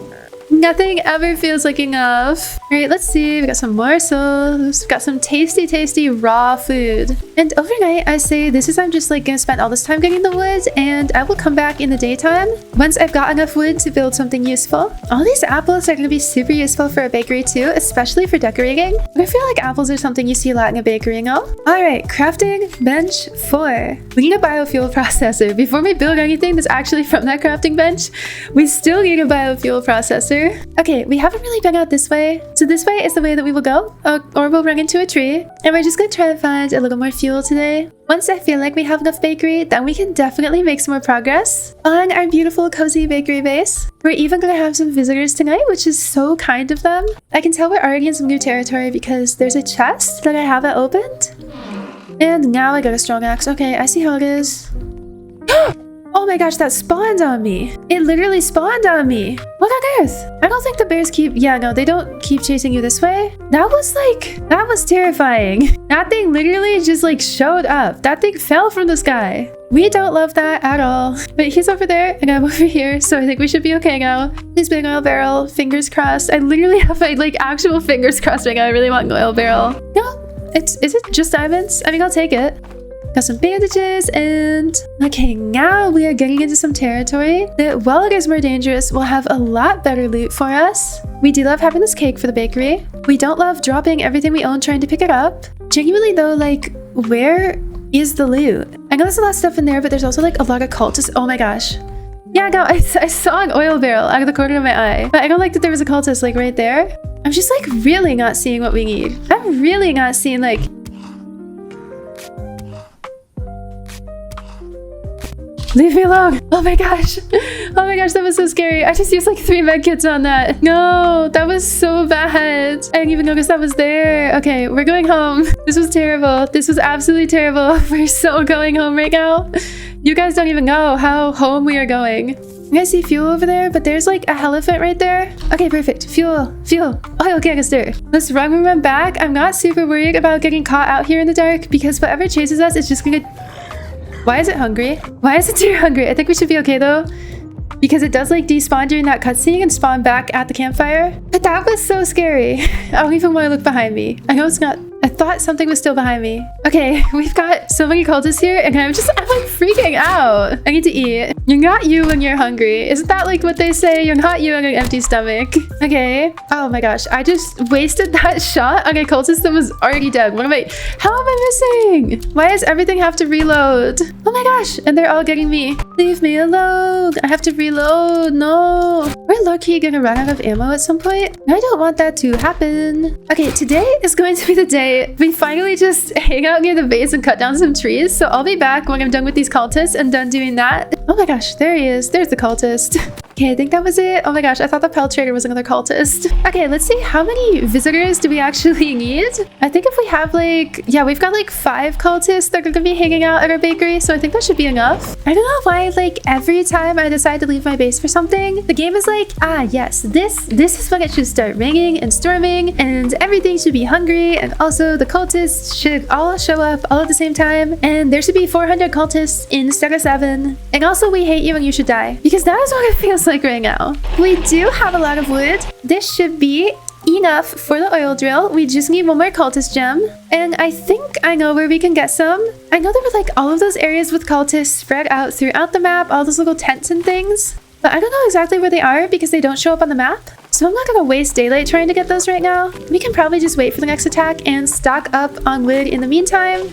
Nothing ever feels like enough. All right, let's see. We got some morsels. We've got some tasty, tasty raw food. And overnight, I say I'm just like gonna spend all this time getting the wood and I will come back in the daytime once I've got enough wood to build something useful. All these apples are gonna be super useful for a bakery too, especially for decorating. I feel like apples are something you see a lot in a bakery, no? All right, crafting bench 4. We need a biofuel processor. Before we build anything that's actually from that crafting bench, we still need a biofuel processor. Okay, we haven't really been out this way. So this way is the way that we will go, or we'll run into a tree. And we're just gonna try to find a little more fuel today. Once I feel like we have enough bakery, then we can definitely make some more progress on our beautiful cozy bakery base. We're even gonna have some visitors tonight, which is so kind of them. I can tell we're already in some new territory because there's a chest that I haven't opened. And now I got a strong axe. Okay, I see how it is. Oh my gosh, that spawned on me. It literally spawned on me. What on earth? I don't think the bears they don't keep chasing you this way. That was terrifying. That thing literally just like showed up. That thing fell from the sky. We don't love that at all. But he's over there and I'm over here, so I think we should be okay now. This big oil barrel, fingers crossed. I literally have like actual fingers crossed right now. I really want an oil barrel. No, is it just diamonds? I mean, I'll take it. Got some bandages and... Okay, now we are getting into some territory that, while it is more dangerous, will have a lot better loot for us. We do love having this cake for the bakery. We don't love dropping everything we own trying to pick it up. Genuinely though, like, where is the loot? I know there's a lot of stuff in there, but there's also like a lot of cultists. Oh my gosh. Yeah, no, I saw an oil barrel out of the corner of my eye. But I don't like that there was a cultist like right there. I'm just like really not seeing what we need. I'm really not seeing like... Leave me alone. Oh my gosh. Oh my gosh, that was so scary. I just used like 3 med kits on that. No, that was so bad. I didn't even notice that was there. Okay, we're going home. This was terrible. This was absolutely terrible. We're so going home right now. You guys don't even know how home we are going. I see fuel over there, but there's like a elephant right there. Okay, perfect. Fuel. Oil canister. Let's run back. I'm not super worried about getting caught out here in the dark because whatever chases us is just gonna... Why is it hungry? Why is it too hungry? I think we should be okay though, because it does like despawn during that cutscene and spawn back at the campfire. But that was so scary. I don't even want to look behind me. I know it's not... I thought something was still behind me. Okay, we've got so many cultists here and I'm like freaking out. I need to eat. You're not you when you're hungry. Isn't that like what they say? You're not you on an empty stomach. Okay. Oh my gosh. I just wasted that shot on a cultist that was already dead. How am I missing? Why does everything have to reload? Oh my gosh. And they're all getting me. Leave me alone. I have to reload. No. We're low-key gonna run out of ammo at some point. I don't want that to happen. Okay, today is going to be the day we finally just hang out near the base and cut down some trees. So I'll be back when I'm done with these cultists and done doing that. Oh my gosh, there he is. There's the cultist. Okay, I think that was it. Oh my gosh, I thought the pelt trader was another cultist. Okay, let's see. How many visitors do we actually need? I think if we have like... Yeah, we've got like 5 cultists that are gonna be hanging out at our bakery. So I think that should be enough. I don't know why like every time I decide to leave my base for something, the game is like, ah yes, this is when it should start raining and storming and everything should be hungry, and also the cultists should all show up all at the same time, and there should be 400 cultists instead of 7. And also we hate you and you should die, because that is what it feels like right now. We do have a lot of wood. This should be enough for the oil drill. We just need one more cultist gem, and I think I know where we can get some. I know there were like all of those areas with cultists spread out throughout the map, all those little tents and things, but I don't know exactly where they are because they don't show up on the map. So I'm not gonna waste daylight trying to get those right now. We can probably just wait for the next attack and stock up on wood in the meantime.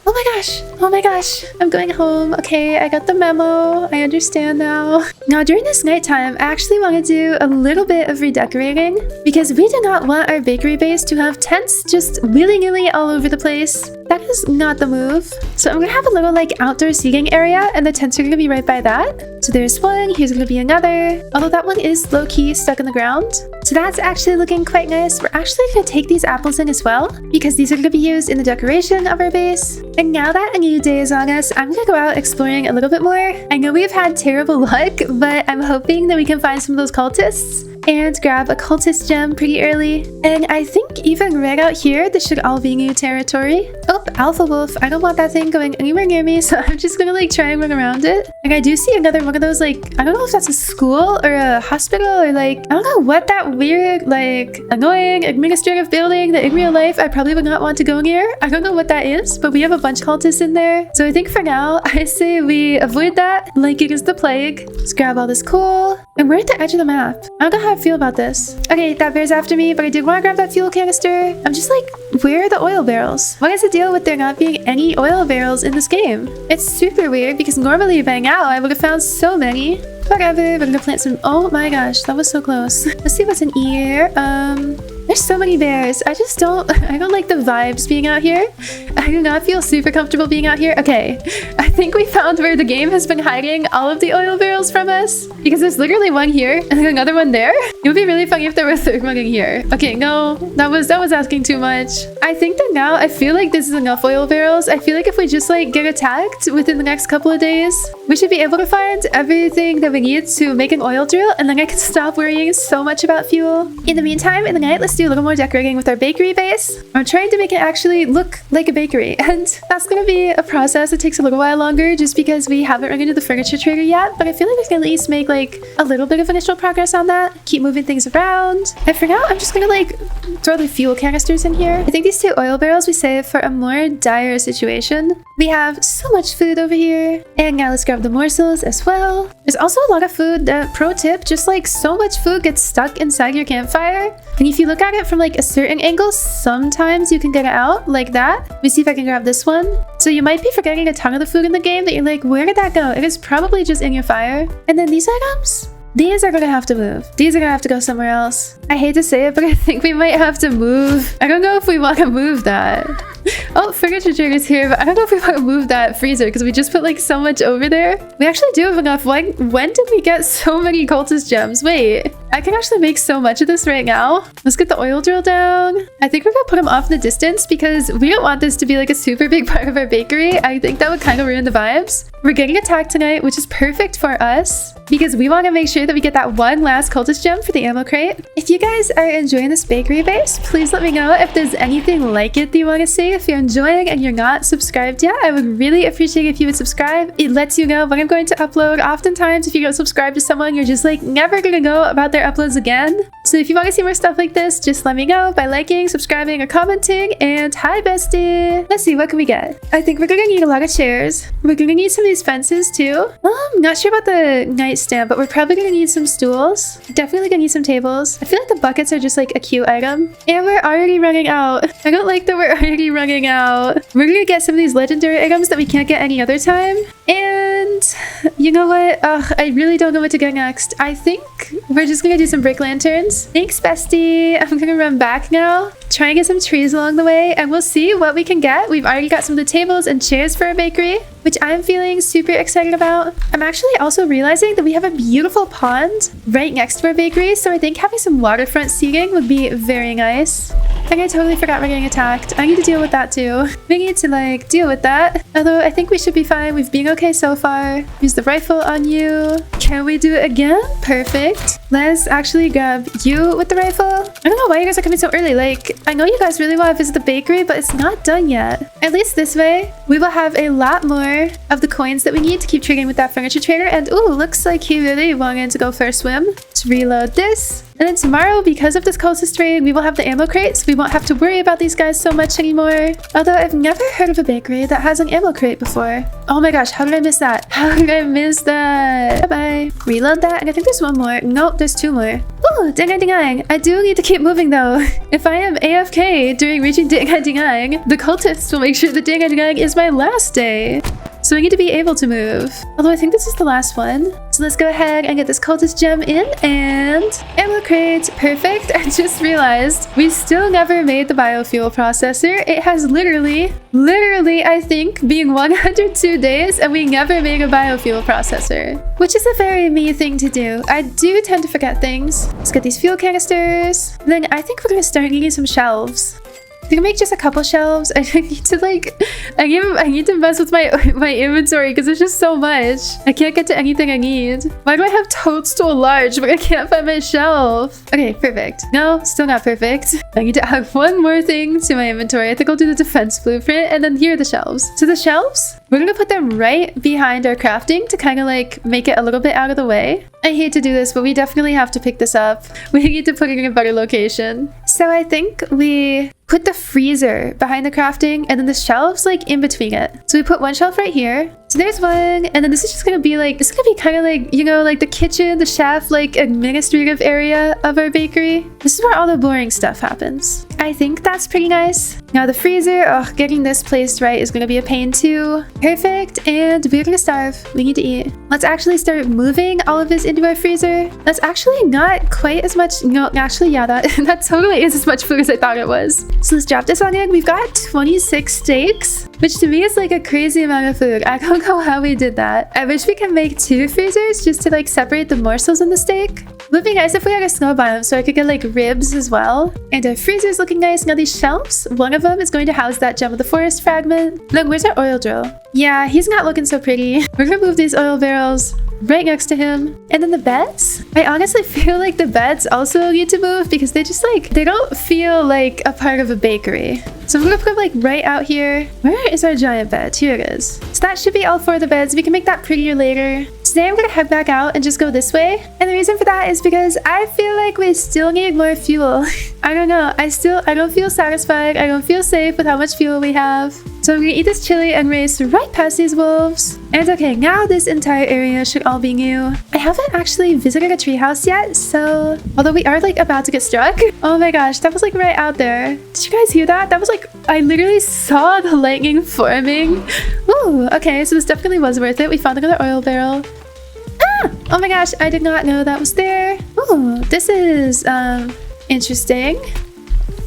Oh my gosh. Oh my gosh. I'm going home. Okay, I got the memo. I understand now. Now, during this nighttime, I actually want to do a little bit of redecorating because we do not want our bakery base to have tents just willy-nilly all over the place. That is not the move. So I'm gonna have a little like outdoor seating area and the tents are gonna be right by that. So there's one, here's gonna be another. Although that one is low-key stuck in the ground. So that's actually looking quite nice. We're actually gonna take these apples in as well because these are gonna be used in the decoration of our base. And now that a new day is on us, I'm gonna go out exploring a little bit more. I know we've had terrible luck, but I'm hoping that we can find some of those cultists and grab a cultist gem pretty early. And I think even right out here, this should all be new territory. Oh, alpha wolf. I don't want that thing going anywhere near me, so I'm just gonna like try and run around it. Like I do see another one of those like, I don't know if that's a school or a hospital or like, I don't know what that weird like annoying administrative building that in real life I probably would not want to go near. I don't know what that is, but we have a bunch of cultists in there. So I think for now, I say we avoid that like it is the plague. Let's grab all this coal. And we're at the edge of the map. I don't know how I feel about this. Okay, that bear's after me, but I did want to grab that fuel canister. I'm just like, where are the oil barrels? What is the deal with there not being any oil barrels in this game? It's super weird because normally by now I would have found so many. Whatever, we're gonna plant some. Oh my gosh, that was so close. Let's see what's in here. There's so many bears. I don't like the vibes being out here. I do not feel super comfortable being out here. Okay, I think we found where the game has been hiding all of the oil barrels from us because there's literally one here and then another one there. It would be really funny if there was a third one in here. Okay, no, that was asking too much. I think that now I feel like this is enough oil barrels. I feel like if we just like get attacked within the next couple of days, we should be able to find everything that we need to make an oil drill and then I can stop worrying so much about fuel. In the meantime, in the night, let's do a little more decorating with our bakery base. I'm trying to make it actually look like a bakery and that's gonna be a process. It takes a little while longer just because we haven't run into the furniture trader yet, but I feel like we can at least make like a little bit of initial progress on that. Keep moving things around. And for now, I'm just gonna like throw the fuel canisters in here. I think these 2 oil barrels we save for a more dire situation. We have so much food over here. And now let's grab the morsels as well. There's also a lot of food. Pro tip, just like so much food gets stuck inside your campfire. And if you look at it from like a certain angle, sometimes you can get it out like that. Let me see if I can grab this one. So you might be forgetting a ton of the food in the game that you're like, where did that go? It is probably just in your fire. And then these items, these are gonna have to move. These are gonna have to go somewhere else. I hate to say it, but I think we might have to move. I don't know if we want to move that. Oh, furniture trigger's here, but I don't know if we want to move that freezer because we just put like so much over there. We actually do have enough. When did we get so many cultist gems? Wait, I can actually make so much of this right now. Let's get the oil drill down. I think we're gonna put them off in the distance because we don't want this to be like a super big part of our bakery. I think that would kind of ruin the vibes. We're getting attacked tonight, which is perfect for us because we want to make sure that we get that one last cultist gem for the ammo crate. If you guys are enjoying this bakery base, please let me know if there's anything like it that you want to see. If you're enjoying and you're not subscribed yet, I would really appreciate if you would subscribe. It lets you know when I'm going to upload. Oftentimes, if you don't subscribe to someone, you're just like never gonna know about their uploads again. So if you want to see more stuff like this, just let me know by liking, subscribing, or commenting. And hi, bestie! Let's see, what can we get? I think we're gonna need a lot of chairs. We're gonna need some of these fences too. I'm not sure about the nightstand, but we're probably gonna need some stools. Definitely gonna need some tables. I feel like the buckets are just like a cute item. And we're already running out. I don't like that we're already running out. We're gonna get some of these legendary items that we can't get any other time. And you know what? I really don't know what to get next. I think we're just gonna do some brick lanterns. Thanks, bestie. I'm gonna run back now. Try and get some trees along the way and we'll see what we can get. We've already got some of the tables and chairs for our bakery, which I'm feeling super excited about. I'm actually also realizing that we have a beautiful pond right next to our bakery, so I think having some waterfront seating would be very nice. And I totally forgot we're getting attacked. I need to deal with that too. We need to like deal with that. Although I think we should be fine. We've been okay so far. Use the rifle on you. Can we do it again? Perfect. Let's actually grab you with the rifle. I don't know why you guys are coming so early. Like, I know you guys really want to visit the bakery, but it's not done yet. At least this way, we will have a lot more of the coins that we need to keep trading with that furniture trader. And ooh, looks like he really wanted to go for a swim. Let's reload this. And then tomorrow, because of this Cultist trade, we will have the ammo crate, so we won't have to worry about these guys so much anymore. Although I've never heard of a bakery that has an ammo crate before. Oh my gosh, how did I miss that? How did I miss that? Bye-bye. Reload that, and I think there's one more. Nope, there's 2 more. Ooh, ding-a-ding-ang. I do need to keep moving though. If I am AFK during reaching ding-a-ding-ang, the cultist will make sure the ding-a-ding-ang is my last day. So I need to be able to move. Although I think this is the last one. So let's go ahead and get this cultist gem in and ammo crate. Perfect. I just realized we still never made the biofuel processor. It has literally, I think, been 102 days and we never made a biofuel processor, which is a very me thing to do. I do tend to forget things. Let's get these fuel canisters. Then I think we're gonna start needing some shelves. I can make just a couple shelves. I need to I need to mess with my inventory because there's just so much. I can't get to anything I need. Why do I have toadstool large but I can't find my shelf? Okay, perfect. No, still not perfect. I need to add one more thing to my inventory. I think I'll do the defense blueprint and then here are the shelves. So the shelves, we're gonna put them right behind our crafting to kind of like make it a little bit out of the way. I hate to do this, but we definitely have to pick this up. We need to put it in a better location. So I think we put the freezer behind the crafting and then the shelves like in between it. So we put one shelf right here. So there's one, and then this is just gonna be like, this is gonna be kind of like, you know, like the kitchen, the chef, like administrative area of our bakery. This is where all the boring stuff happens. I think that's pretty nice. Now the freezer, oh, getting this placed right is gonna be a pain too. Perfect, and we're gonna starve. We need to eat. Let's actually start moving all of this into our freezer. That's actually not quite as much, no, actually, yeah, that totally is as much food as I thought it was. So let's drop this on in. We've got 26 steaks, which to me is like a crazy amount of food. I don't know how we did that. I wish we could make 2 freezers just to like separate the morsels in the steak. Would be nice if we had a snow biome so I could get like ribs as well. And our freezer's looking nice. Now these shelves, one of them is going to house that gem of the forest fragment. Look, where's our oil drill? Yeah, he's not looking so pretty. We're gonna move these oil barrels right next to him. And then the beds? I honestly feel like the beds also need to move because they just like, they don't feel like a part of a bakery. So I'm gonna put them like right out here. Where is our giant bed? Here it is. So that should be all 4 of the beds. We can make that prettier later. Today I'm gonna head back out and just go this way. And the reason for that is because I feel like we still need more fuel. I don't know. I don't feel satisfied. I don't feel safe with how much fuel we have. So I'm gonna eat this chili and race right past these wolves. And okay, now this entire area should all be new. I haven't actually visited a treehouse yet, so although we are like about to get struck. Oh my gosh, that was like right out there. Did you guys hear that? That was like, I literally saw the lightning forming. Ooh, okay, so this definitely was worth it. We found another oil barrel. Ah! Oh my gosh, I did not know that was there. Ooh, this is interesting.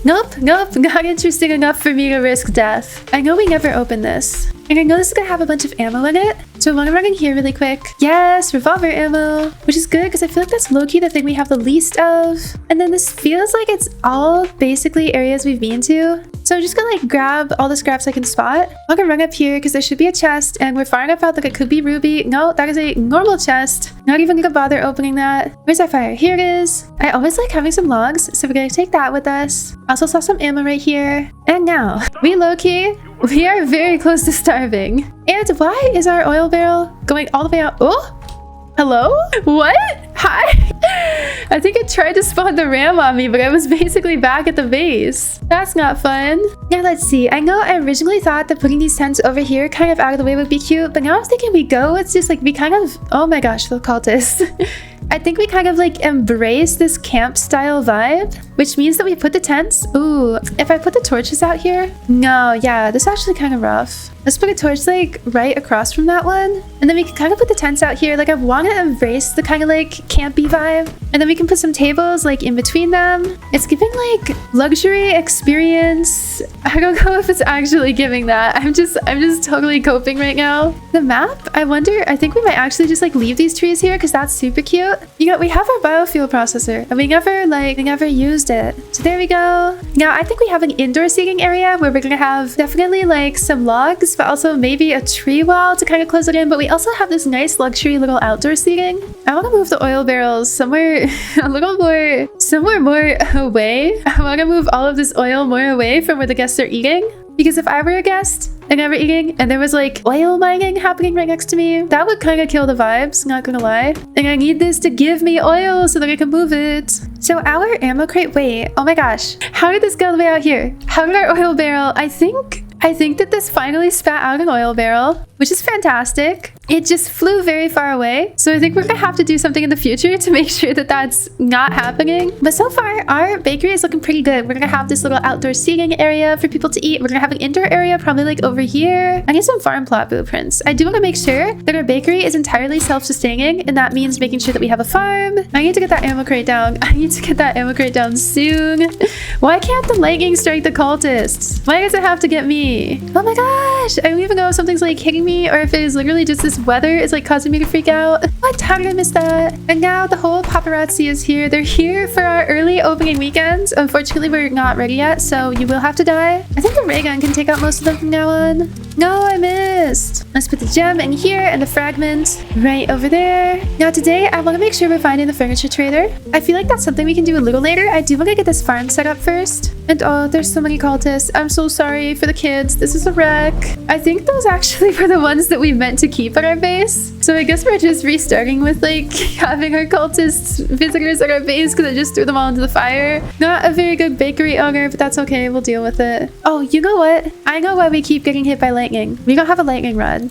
Nope, not interesting enough for me to risk death. I know we never opened this. And I know this is gonna have a bunch of ammo in it. So I wanna run in here really quick. Yes, revolver ammo, which is good because I feel like that's low-key the thing we have the least of. And then this feels like it's all basically areas we've been to. So I'm just gonna like grab all the scraps I can spot. I'm gonna run up here because there should be a chest and we're far enough out that it could be ruby. No, that is a normal chest. Not even gonna bother opening that. Where's our fire? Here it is. I always like having some logs, so we're gonna take that with us. I also saw some ammo right here. And now, we low-key, we are very close to starving. And why is our oil barrel going all the way out? Oh, hello? What? Hi? I think it tried to spawn the ram on me, but I was basically back at the base. That's not fun. Now let's see. I know I originally thought that putting these tents over here kind of out of the way would be cute, but now I'm thinking it's just like we kind of, oh my gosh, the cultist. I think we kind of like embrace this camp style vibe, which means that we put the tents. Ooh, if I put the torches out here? No, yeah, this is actually kind of rough. Let's put a torch like right across from that one. And then we can kind of put the tents out here. Like I want to embrace the kind of like campy vibe. And then we can put some tables like in between them. It's giving like luxury experience. I don't know if it's actually giving that. I'm just totally coping right now. The map, I wonder, I think we might actually just like leave these trees here because that's super cute. You know, we have our biofuel processor and we never used it. So there we go. Now I think we have an indoor seating area where we're gonna have definitely like some logs, but also maybe a tree wall to kind of close it in. But we also have this nice luxury little outdoor seating. I want to move the oil barrels somewhere more away. I want to move all of this oil more away from where the guests are eating. Because if I were a guest and I were eating and there was like oil mining happening right next to me, that would kind of kill the vibes, not gonna lie. And I need this to give me oil so that I can move it. So our ammo crate, wait, oh my gosh. How did this go all the way out here? How did our oil barrel, I think that this finally spat out an oil barrel, which is fantastic. it just flew very far away. So I think we're gonna have to do something in the future to make sure that that's not happening. But so far, our bakery is looking pretty good. We're gonna have this little outdoor seating area for people to eat. We're gonna have an indoor area probably like over here. I need some farm plot blueprints. I do want to make sure that our bakery is entirely self-sustaining, and that means making sure that we have a farm. I need to get that ammo crate down. I need to get that ammo crate down soon. Why can't the lightning strike the cultists? Why does it have to get me? Oh my gosh, I don't even know if something's like hitting me or if it is literally just this weather is like causing me to freak out. What? How did I miss that? And now the whole paparazzi is here. They're here for our early opening weekend. Unfortunately, we're not ready yet, so you will have to die. I think the ray gun can take out most of them from now on. No, I missed. Let's put the gem in here and the fragment right over there. Now today, I want to make sure we're finding the furniture trader. I feel like that's something we can do a little later. I do want to get this farm set up first. And oh, there's so many cultists. I'm so sorry for the kids. This is a wreck. I think those actually were the ones that we meant to keep at our base. So I guess we're just restarting with like having our cultist visitors at our base because I just threw them all into the fire. Not a very good bakery owner, but that's okay. We'll deal with it. Oh, you know what? I know why we keep getting hit by lightning. We don't have a lightning rod.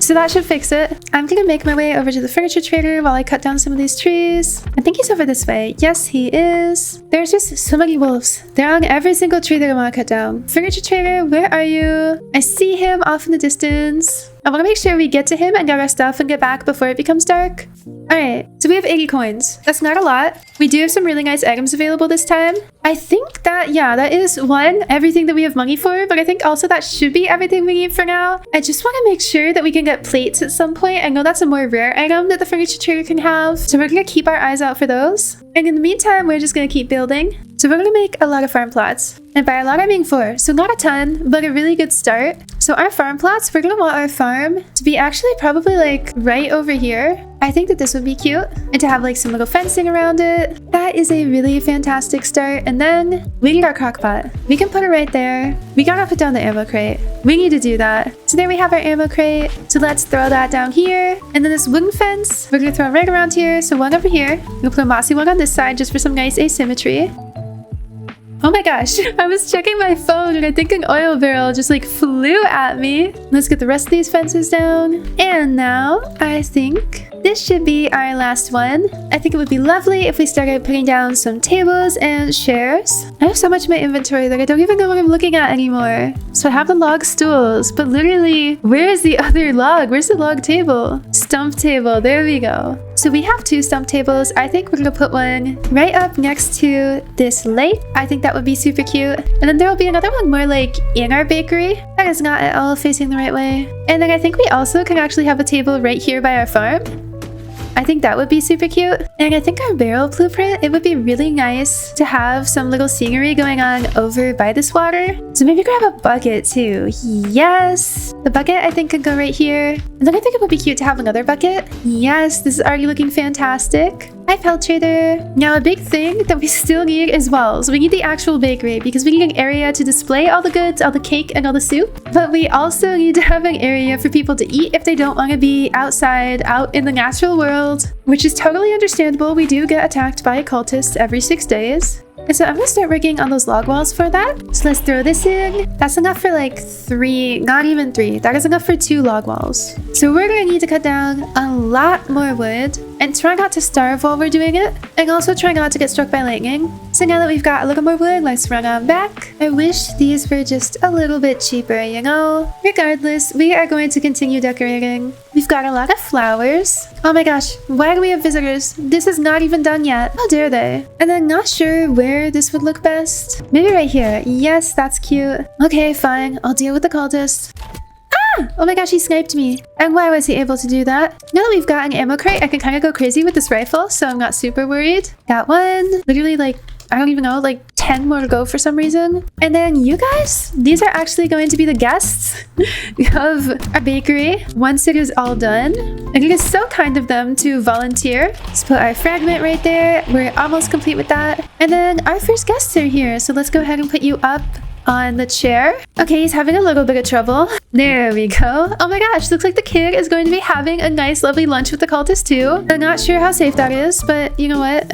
So that should fix it. I'm gonna make my way over to the furniture trader while I cut down some of these trees. I think he's over this way. Yes, he is. There's just so many wolves. They're on every single tree that I want to cut down. Furniture trader, where are you? I see him off in the distance. I want to make sure we get to him and get our stuff and get back before it becomes dark. Alright, so we have 80 coins. That's not a lot. We do have some really nice items available this time. I think that, yeah, that is one, everything that we have money for, but I think also that should be everything we need for now. I just want to make sure that we can get plates at some point. I know that's a more rare item that the furniture trader can have, so we're going to keep our eyes out for those. And in the meantime, we're just going to keep building. So we're going to make a lot of farm plots. And by a lot, I mean 4. So not a ton, but a really good start. So our farm plots, we're going to want our farm to be actually probably like right over here. I think that this would be cute. And to have like some little fencing around it. That is a really fantastic start. And then we need our crock pot. We can put it right there. We gotta put down the ammo crate. We need to do that. So there we have our ammo crate. So let's throw that down here. And then this wooden fence, we're gonna throw right around here. So one over here. We'll put a mossy one on this side just for some nice asymmetry. Oh my gosh, I was checking my phone and I think an oil barrel just like flew at me. Let's get the rest of these fences down. And now I think this should be our last one. I think it would be lovely if we started putting down some tables and chairs. I have so much in my inventory that I don't even know what I'm looking at anymore. So I have the log stools, but literally, where is the other log? Where's the log table? Stump table, there we go. So we have 2 stump tables. I think we're gonna put one right up next to this light. I think that would be super cute. And then there will be another one more like in our bakery. That is not at all facing the right way. And then I think we also can actually have a table right here by our farm. I think that would be super cute. And I think our barrel blueprint, it would be really nice to have some little scenery going on over by this water. So maybe grab a bucket too. Yes! The bucket I think could go right here. And then I think it would be cute to have another bucket. Yes, this is already looking fantastic. Hi, Pelt Trader. Now, a big thing that we still need is walls. We need the actual bakery because we need an area to display all the goods, all the cake, and all the soup. But we also need to have an area for people to eat if they don't want to be outside, out in the natural world, which is totally understandable. We do get attacked by cultists every 6 days. And so I'm gonna start working on those log walls for that. So let's throw this in. That's enough for like 3, not even 3. That is enough for 2 log walls. So we're gonna need to cut down a lot more wood and try not to starve while we're doing it. And also try not to get struck by lightning. So now that we've got a little more wood, let's run on back. I wish these were just a little bit cheaper, you know? Regardless, we are going to continue decorating. We've got a lot of flowers. Oh my gosh, why do we have visitors? This is not even done yet. How dare they? And I'm not sure where this would look best. Maybe right here. Yes, that's cute. Okay, fine. I'll deal with the cultist. Ah! Oh my gosh, he sniped me. And why was he able to do that? Now that we've got an ammo crate, I can kind of go crazy with this rifle, so I'm not super worried. Got one. Literally like, I don't even know, like 10 more to go for some reason. And then you guys, these are actually going to be the guests of our bakery once it is all done. And it is so kind of them to volunteer. Let's put our fragment right there. We're almost complete with that. And then our first guests are here. So let's go ahead and put you up on the chair. Okay, he's having a little bit of trouble. There we go. Oh my gosh, looks like the kid is going to be having a nice lovely lunch with the cultist too. I'm not sure how safe that is, but you know what?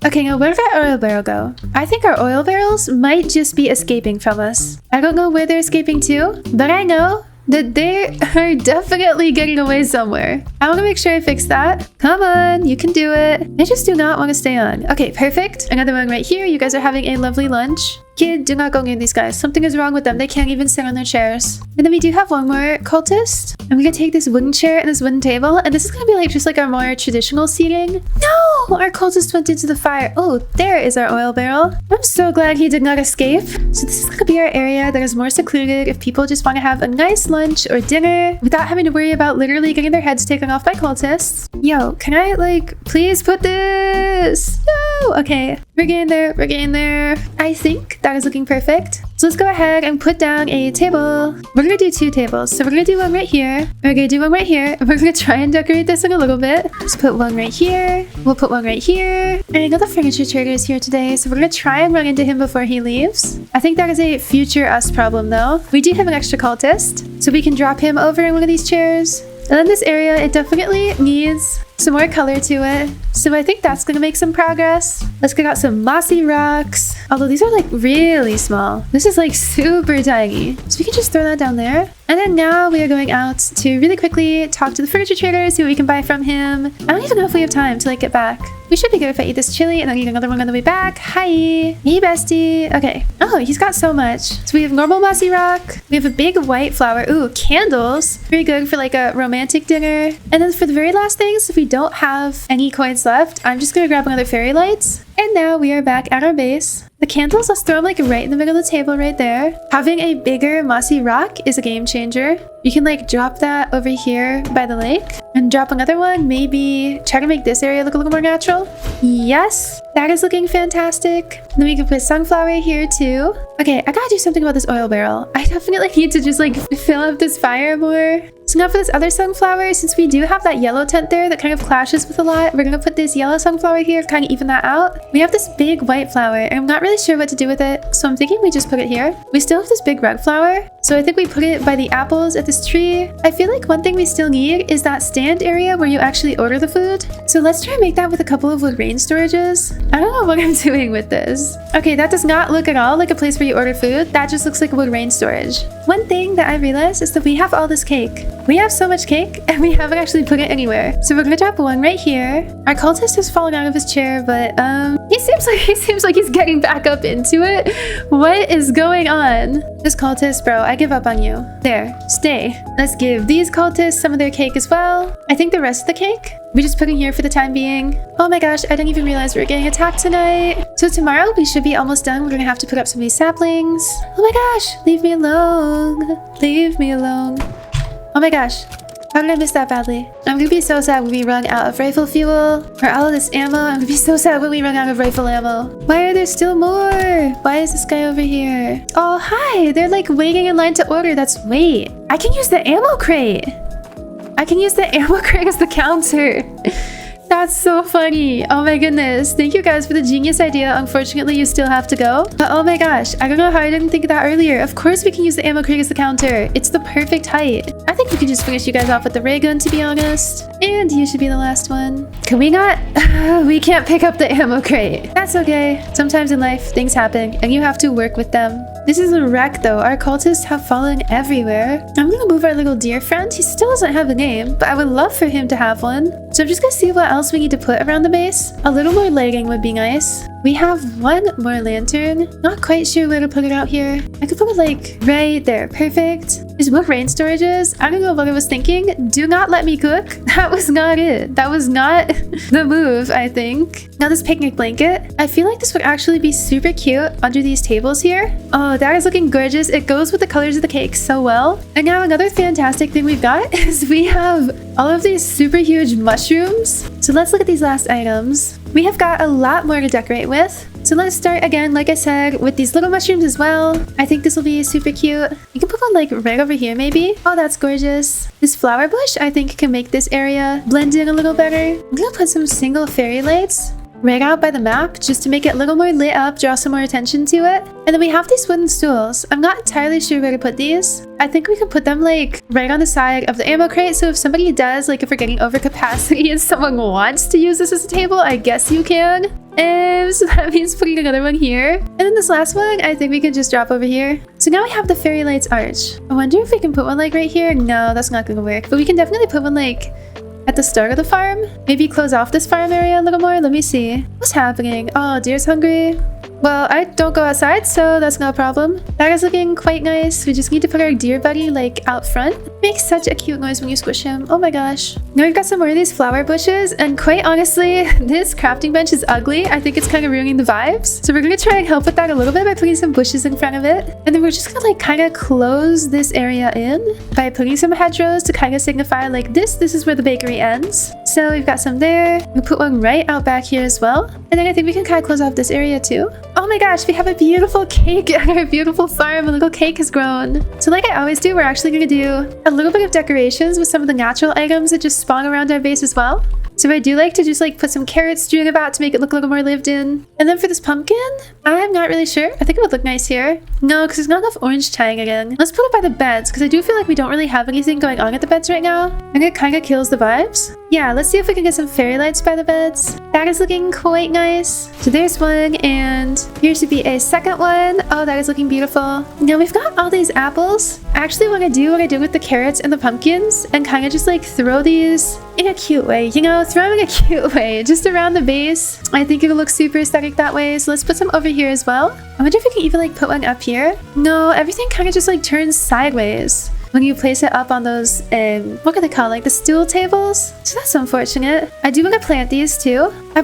Okay, now where did our oil barrel go? I think our oil barrels might just be escaping from us. I don't know where they're escaping to, but I know that they are definitely getting away somewhere. I want to make sure I fix that. Come on, you can do it. They just do not want to stay on. Okay, perfect. Another one right here. You guys are having a lovely lunch. Kid, do not go near these guys. Something is wrong with them. They can't even sit on their chairs. And then we do have one more cultist. I'm gonna take this wooden chair and this wooden table, and this is gonna be like just like our more traditional seating. No! Our cultist went into the fire. Oh, there is our oil barrel. I'm so glad he did not escape. So this is gonna be our area that is more secluded if people just want to have a nice lunch or dinner without having to worry about literally getting their heads taken off by cultists. Yo, can I like please put this? No! Okay, we're getting there. We're getting there. I think that is looking perfect. So let's go ahead and put down a table. We're gonna do 2 tables. So we're gonna do one right here. We're gonna do one right here. And we're gonna try and decorate this in a little bit. Let's put one right here. We'll put one right here. And I know the furniture trader is here today, so we're gonna try and run into him before he leaves. I think that is a future us problem though. We do have an extra cultist, so we can drop him over in one of these chairs. And then this area, it definitely needs some more color to it. So I think that's gonna make some progress. Let's get out some mossy rocks. Although these are like really small. This is like super tiny. So we can just throw that down there. And then now we are going out to really quickly talk to the furniture trader, see what we can buy from him. I don't even know if we have time to like get back. We should be good if I eat this chili and then eat another one on the way back. Hi! Hey bestie! Okay. Oh, he's got so much. So we have normal mossy rock. We have a big white flower. Ooh, candles. Very good for like a romantic dinner. And then for the very last things, if we don't have any coins left, I'm just gonna grab another fairy lights. And now we are back at our base. The candles, let's throw them like right in the middle of the table right there. Having a bigger mossy rock is a game changer. You can like drop that over here by the lake and drop another one. Maybe try to make this area look a little more natural. Yes, that is looking fantastic. And then we can put sunflower here too. Okay, I gotta do something about this oil barrel. I definitely need to just like fill up this fire more. So now for this other sunflower, since we do have that yellow tent there that kind of clashes with a lot, we're gonna put this yellow sunflower here to kind of even that out. We have this big white flower and I'm not really sure what to do with it, so I'm thinking we just put it here. We still have this big red flower, so I think we put it by the apples at this tree. I feel like one thing we still need is that stand area where you actually order the food. So let's try and make that with a couple of wood grain storages. I don't know what I'm doing with this. Okay, that does not look at all like a place where you order food. That just looks like a wood grain storage. One thing that I realized is that we have all this cake. We have so much cake and we haven't actually put it anywhere. So we're gonna drop one right here. Our cultist has fallen out of his chair, but he seems like he's getting back up into it. What is going on? This cultist, bro, I give up on you. There, stay. Let's give these cultists some of their cake as well. I think the rest of the cake we just put in here for the time being. Oh my gosh, I didn't even realize we were getting attacked tonight. So tomorrow we should be almost done. We're gonna have to put up some of these saplings. Oh my gosh, leave me alone. Leave me alone. Oh my gosh, how did I miss that badly? I'm gonna be so sad when we run out of rifle fuel or all of this ammo. I'm gonna be so sad when we run out of rifle ammo. Why are there still more? Why is this guy over here? Oh, hi, they're like waiting in line to order. Wait, I can use the ammo crate. I can use the ammo crate as the counter. That's so funny. Oh my goodness. Thank you guys for the genius idea. Unfortunately, you still have to go. But oh my gosh, I don't know how I didn't think of that earlier. Of course we can use the ammo crate as the counter. It's the perfect height. I think we can just finish you guys off with the ray gun, to be honest. And you should be the last one. Can we not? We can't pick up the ammo crate. That's okay. Sometimes in life, things happen and you have to work with them. This is a wreck though. Our cultists have fallen everywhere. I'm gonna move our little deer friend. He still doesn't have a name, but I would love for him to have one. So I'm just gonna see what else we need to put around the base. A little more lighting would be nice. We have one more lantern. Not quite sure where to put it out here. I could put it like right there. Perfect. There's wood grain storages. I don't know what I was thinking. Do not let me cook. That was not it. That was not the move, I think. Now this picnic blanket. I feel like this would actually be super cute under these tables here. Oh, that is looking gorgeous. It goes with the colors of the cake so well. And now another fantastic thing we've got is we have all of these super huge mushrooms. So let's look at these last items. We have got a lot more to decorate with. So let's start again, like I said, with these little mushrooms as well. I think this will be super cute. You can put one like right over here maybe. Oh, that's gorgeous. This flower bush I think can make this area blend in a little better. I'm gonna put some single fairy lights right out by the map just to make it a little more lit up, draw some more attention to it. And then we have these wooden stools. I'm not entirely sure where to put these. I think we can put them like right on the side of the ammo crate. So if somebody does, like if we're getting over capacity and someone wants to use this as a table, I guess you can. So that means putting another one here. And then this last one, I think we can just drop over here. So now we have the fairy lights arch. I wonder if we can put one like right here. No, that's not gonna work. But we can definitely put one like at the start of the farm. Maybe close off this farm area a little more. Let me see. What's happening? Oh, deer's hungry. Well, I don't go outside, so that's no problem. That is looking quite nice. We just need to put our deer buddy like out front. It makes such a cute noise when you squish him. Oh my gosh. Now we've got some more of these flower bushes, and quite honestly, this crafting bench is ugly. I think it's kind of ruining the vibes. So we're gonna try and help with that a little bit by putting some bushes in front of it. And then we're just gonna like kind of close this area in by putting some hedgerows to kind of signify like this is where the bakery ends. So we've got some there. We'll put one right out back here as well. And then I think we can kind of close off this area too. Oh my gosh, we have a beautiful cake at our beautiful farm. A little cake has grown. So like I always do, we're actually going to do a little bit of decorations with some of the natural items that just spawn around our base as well. So I do like to just like put some carrots strewn about to make it look a little more lived in. And then for this pumpkin, I'm not really sure. I think it would look nice here. No, because there's not enough orange tying again. Let's put it by the beds because I do feel like we don't really have anything going on at the beds right now. And it kind of kills the vibes. Yeah, let's see if we can get some fairy lights by the beds. That is looking quite nice. So there's one, and here should be a second one. Oh, that is looking beautiful. Now we've got all these apples. I actually want to do what I did with the carrots and the pumpkins and kind of just like throw these in a cute way, you know, throw them in a cute way, just around the base. I think it'll look super aesthetic that way. So let's put some over here as well. I wonder if we can even like put one up here. No, everything kind of just like turns sideways when you place it up on those, what are they called? Like the stool tables? So that's unfortunate. I do want to plant these too. I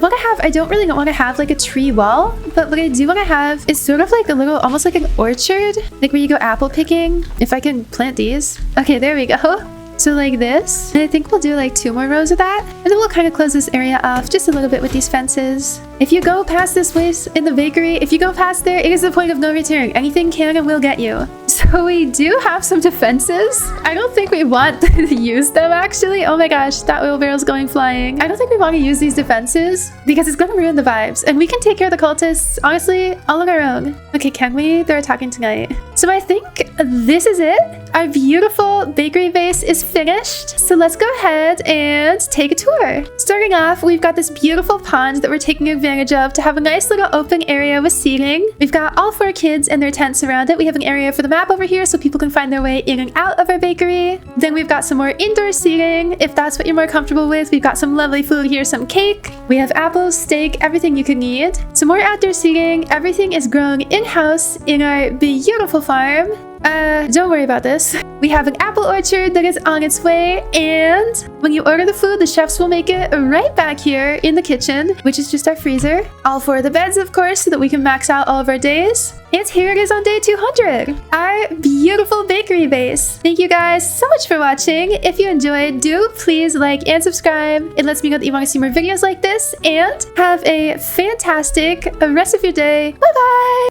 don't really want to have like a tree wall, but what I do want to have is sort of like a little, almost like an orchard, like where you go apple picking. If I can plant these. Okay, there we go. So like this, and I think we'll do like 2 more rows of that, and then we'll kind of close this area off just a little bit with these fences. If you go past this place in the bakery, if you go past there, it is the point of no return. Anything can and will get you. So we do have some defenses. I don't think we want to use them actually. Oh my gosh, that wheelbarrow's going flying. I don't think we want to use these defenses because it's going to ruin the vibes, and we can take care of the cultists, honestly, all on our own. Okay, can we? They're attacking tonight. So I think this is it. Our beautiful bakery base is finished. So let's go ahead and take a tour. Starting off, we've got this beautiful pond that we're taking advantage of to have a nice little open area with seating. We've got all 4 kids and their tents around it. We have an area for the map over here so people can find their way in and out of our bakery. Then we've got some more indoor seating if that's what you're more comfortable with. We've got some lovely food here, some cake. We have apples, steak, everything you could need. Some more outdoor seating. Everything is grown in-house in our beautiful farm. Don't worry about this. We have an apple orchard that is on its way, and when you order the food, the chefs will make it right back here in the kitchen, which is just our freezer. All 4 of the beds, of course, so that we can max out all of our days. And here it is on day 200, our beautiful bakery base. Thank you guys so much for watching. If you enjoyed, do please like and subscribe. It lets me know that you want to see more videos like this, and have a fantastic rest of your day. Bye-bye!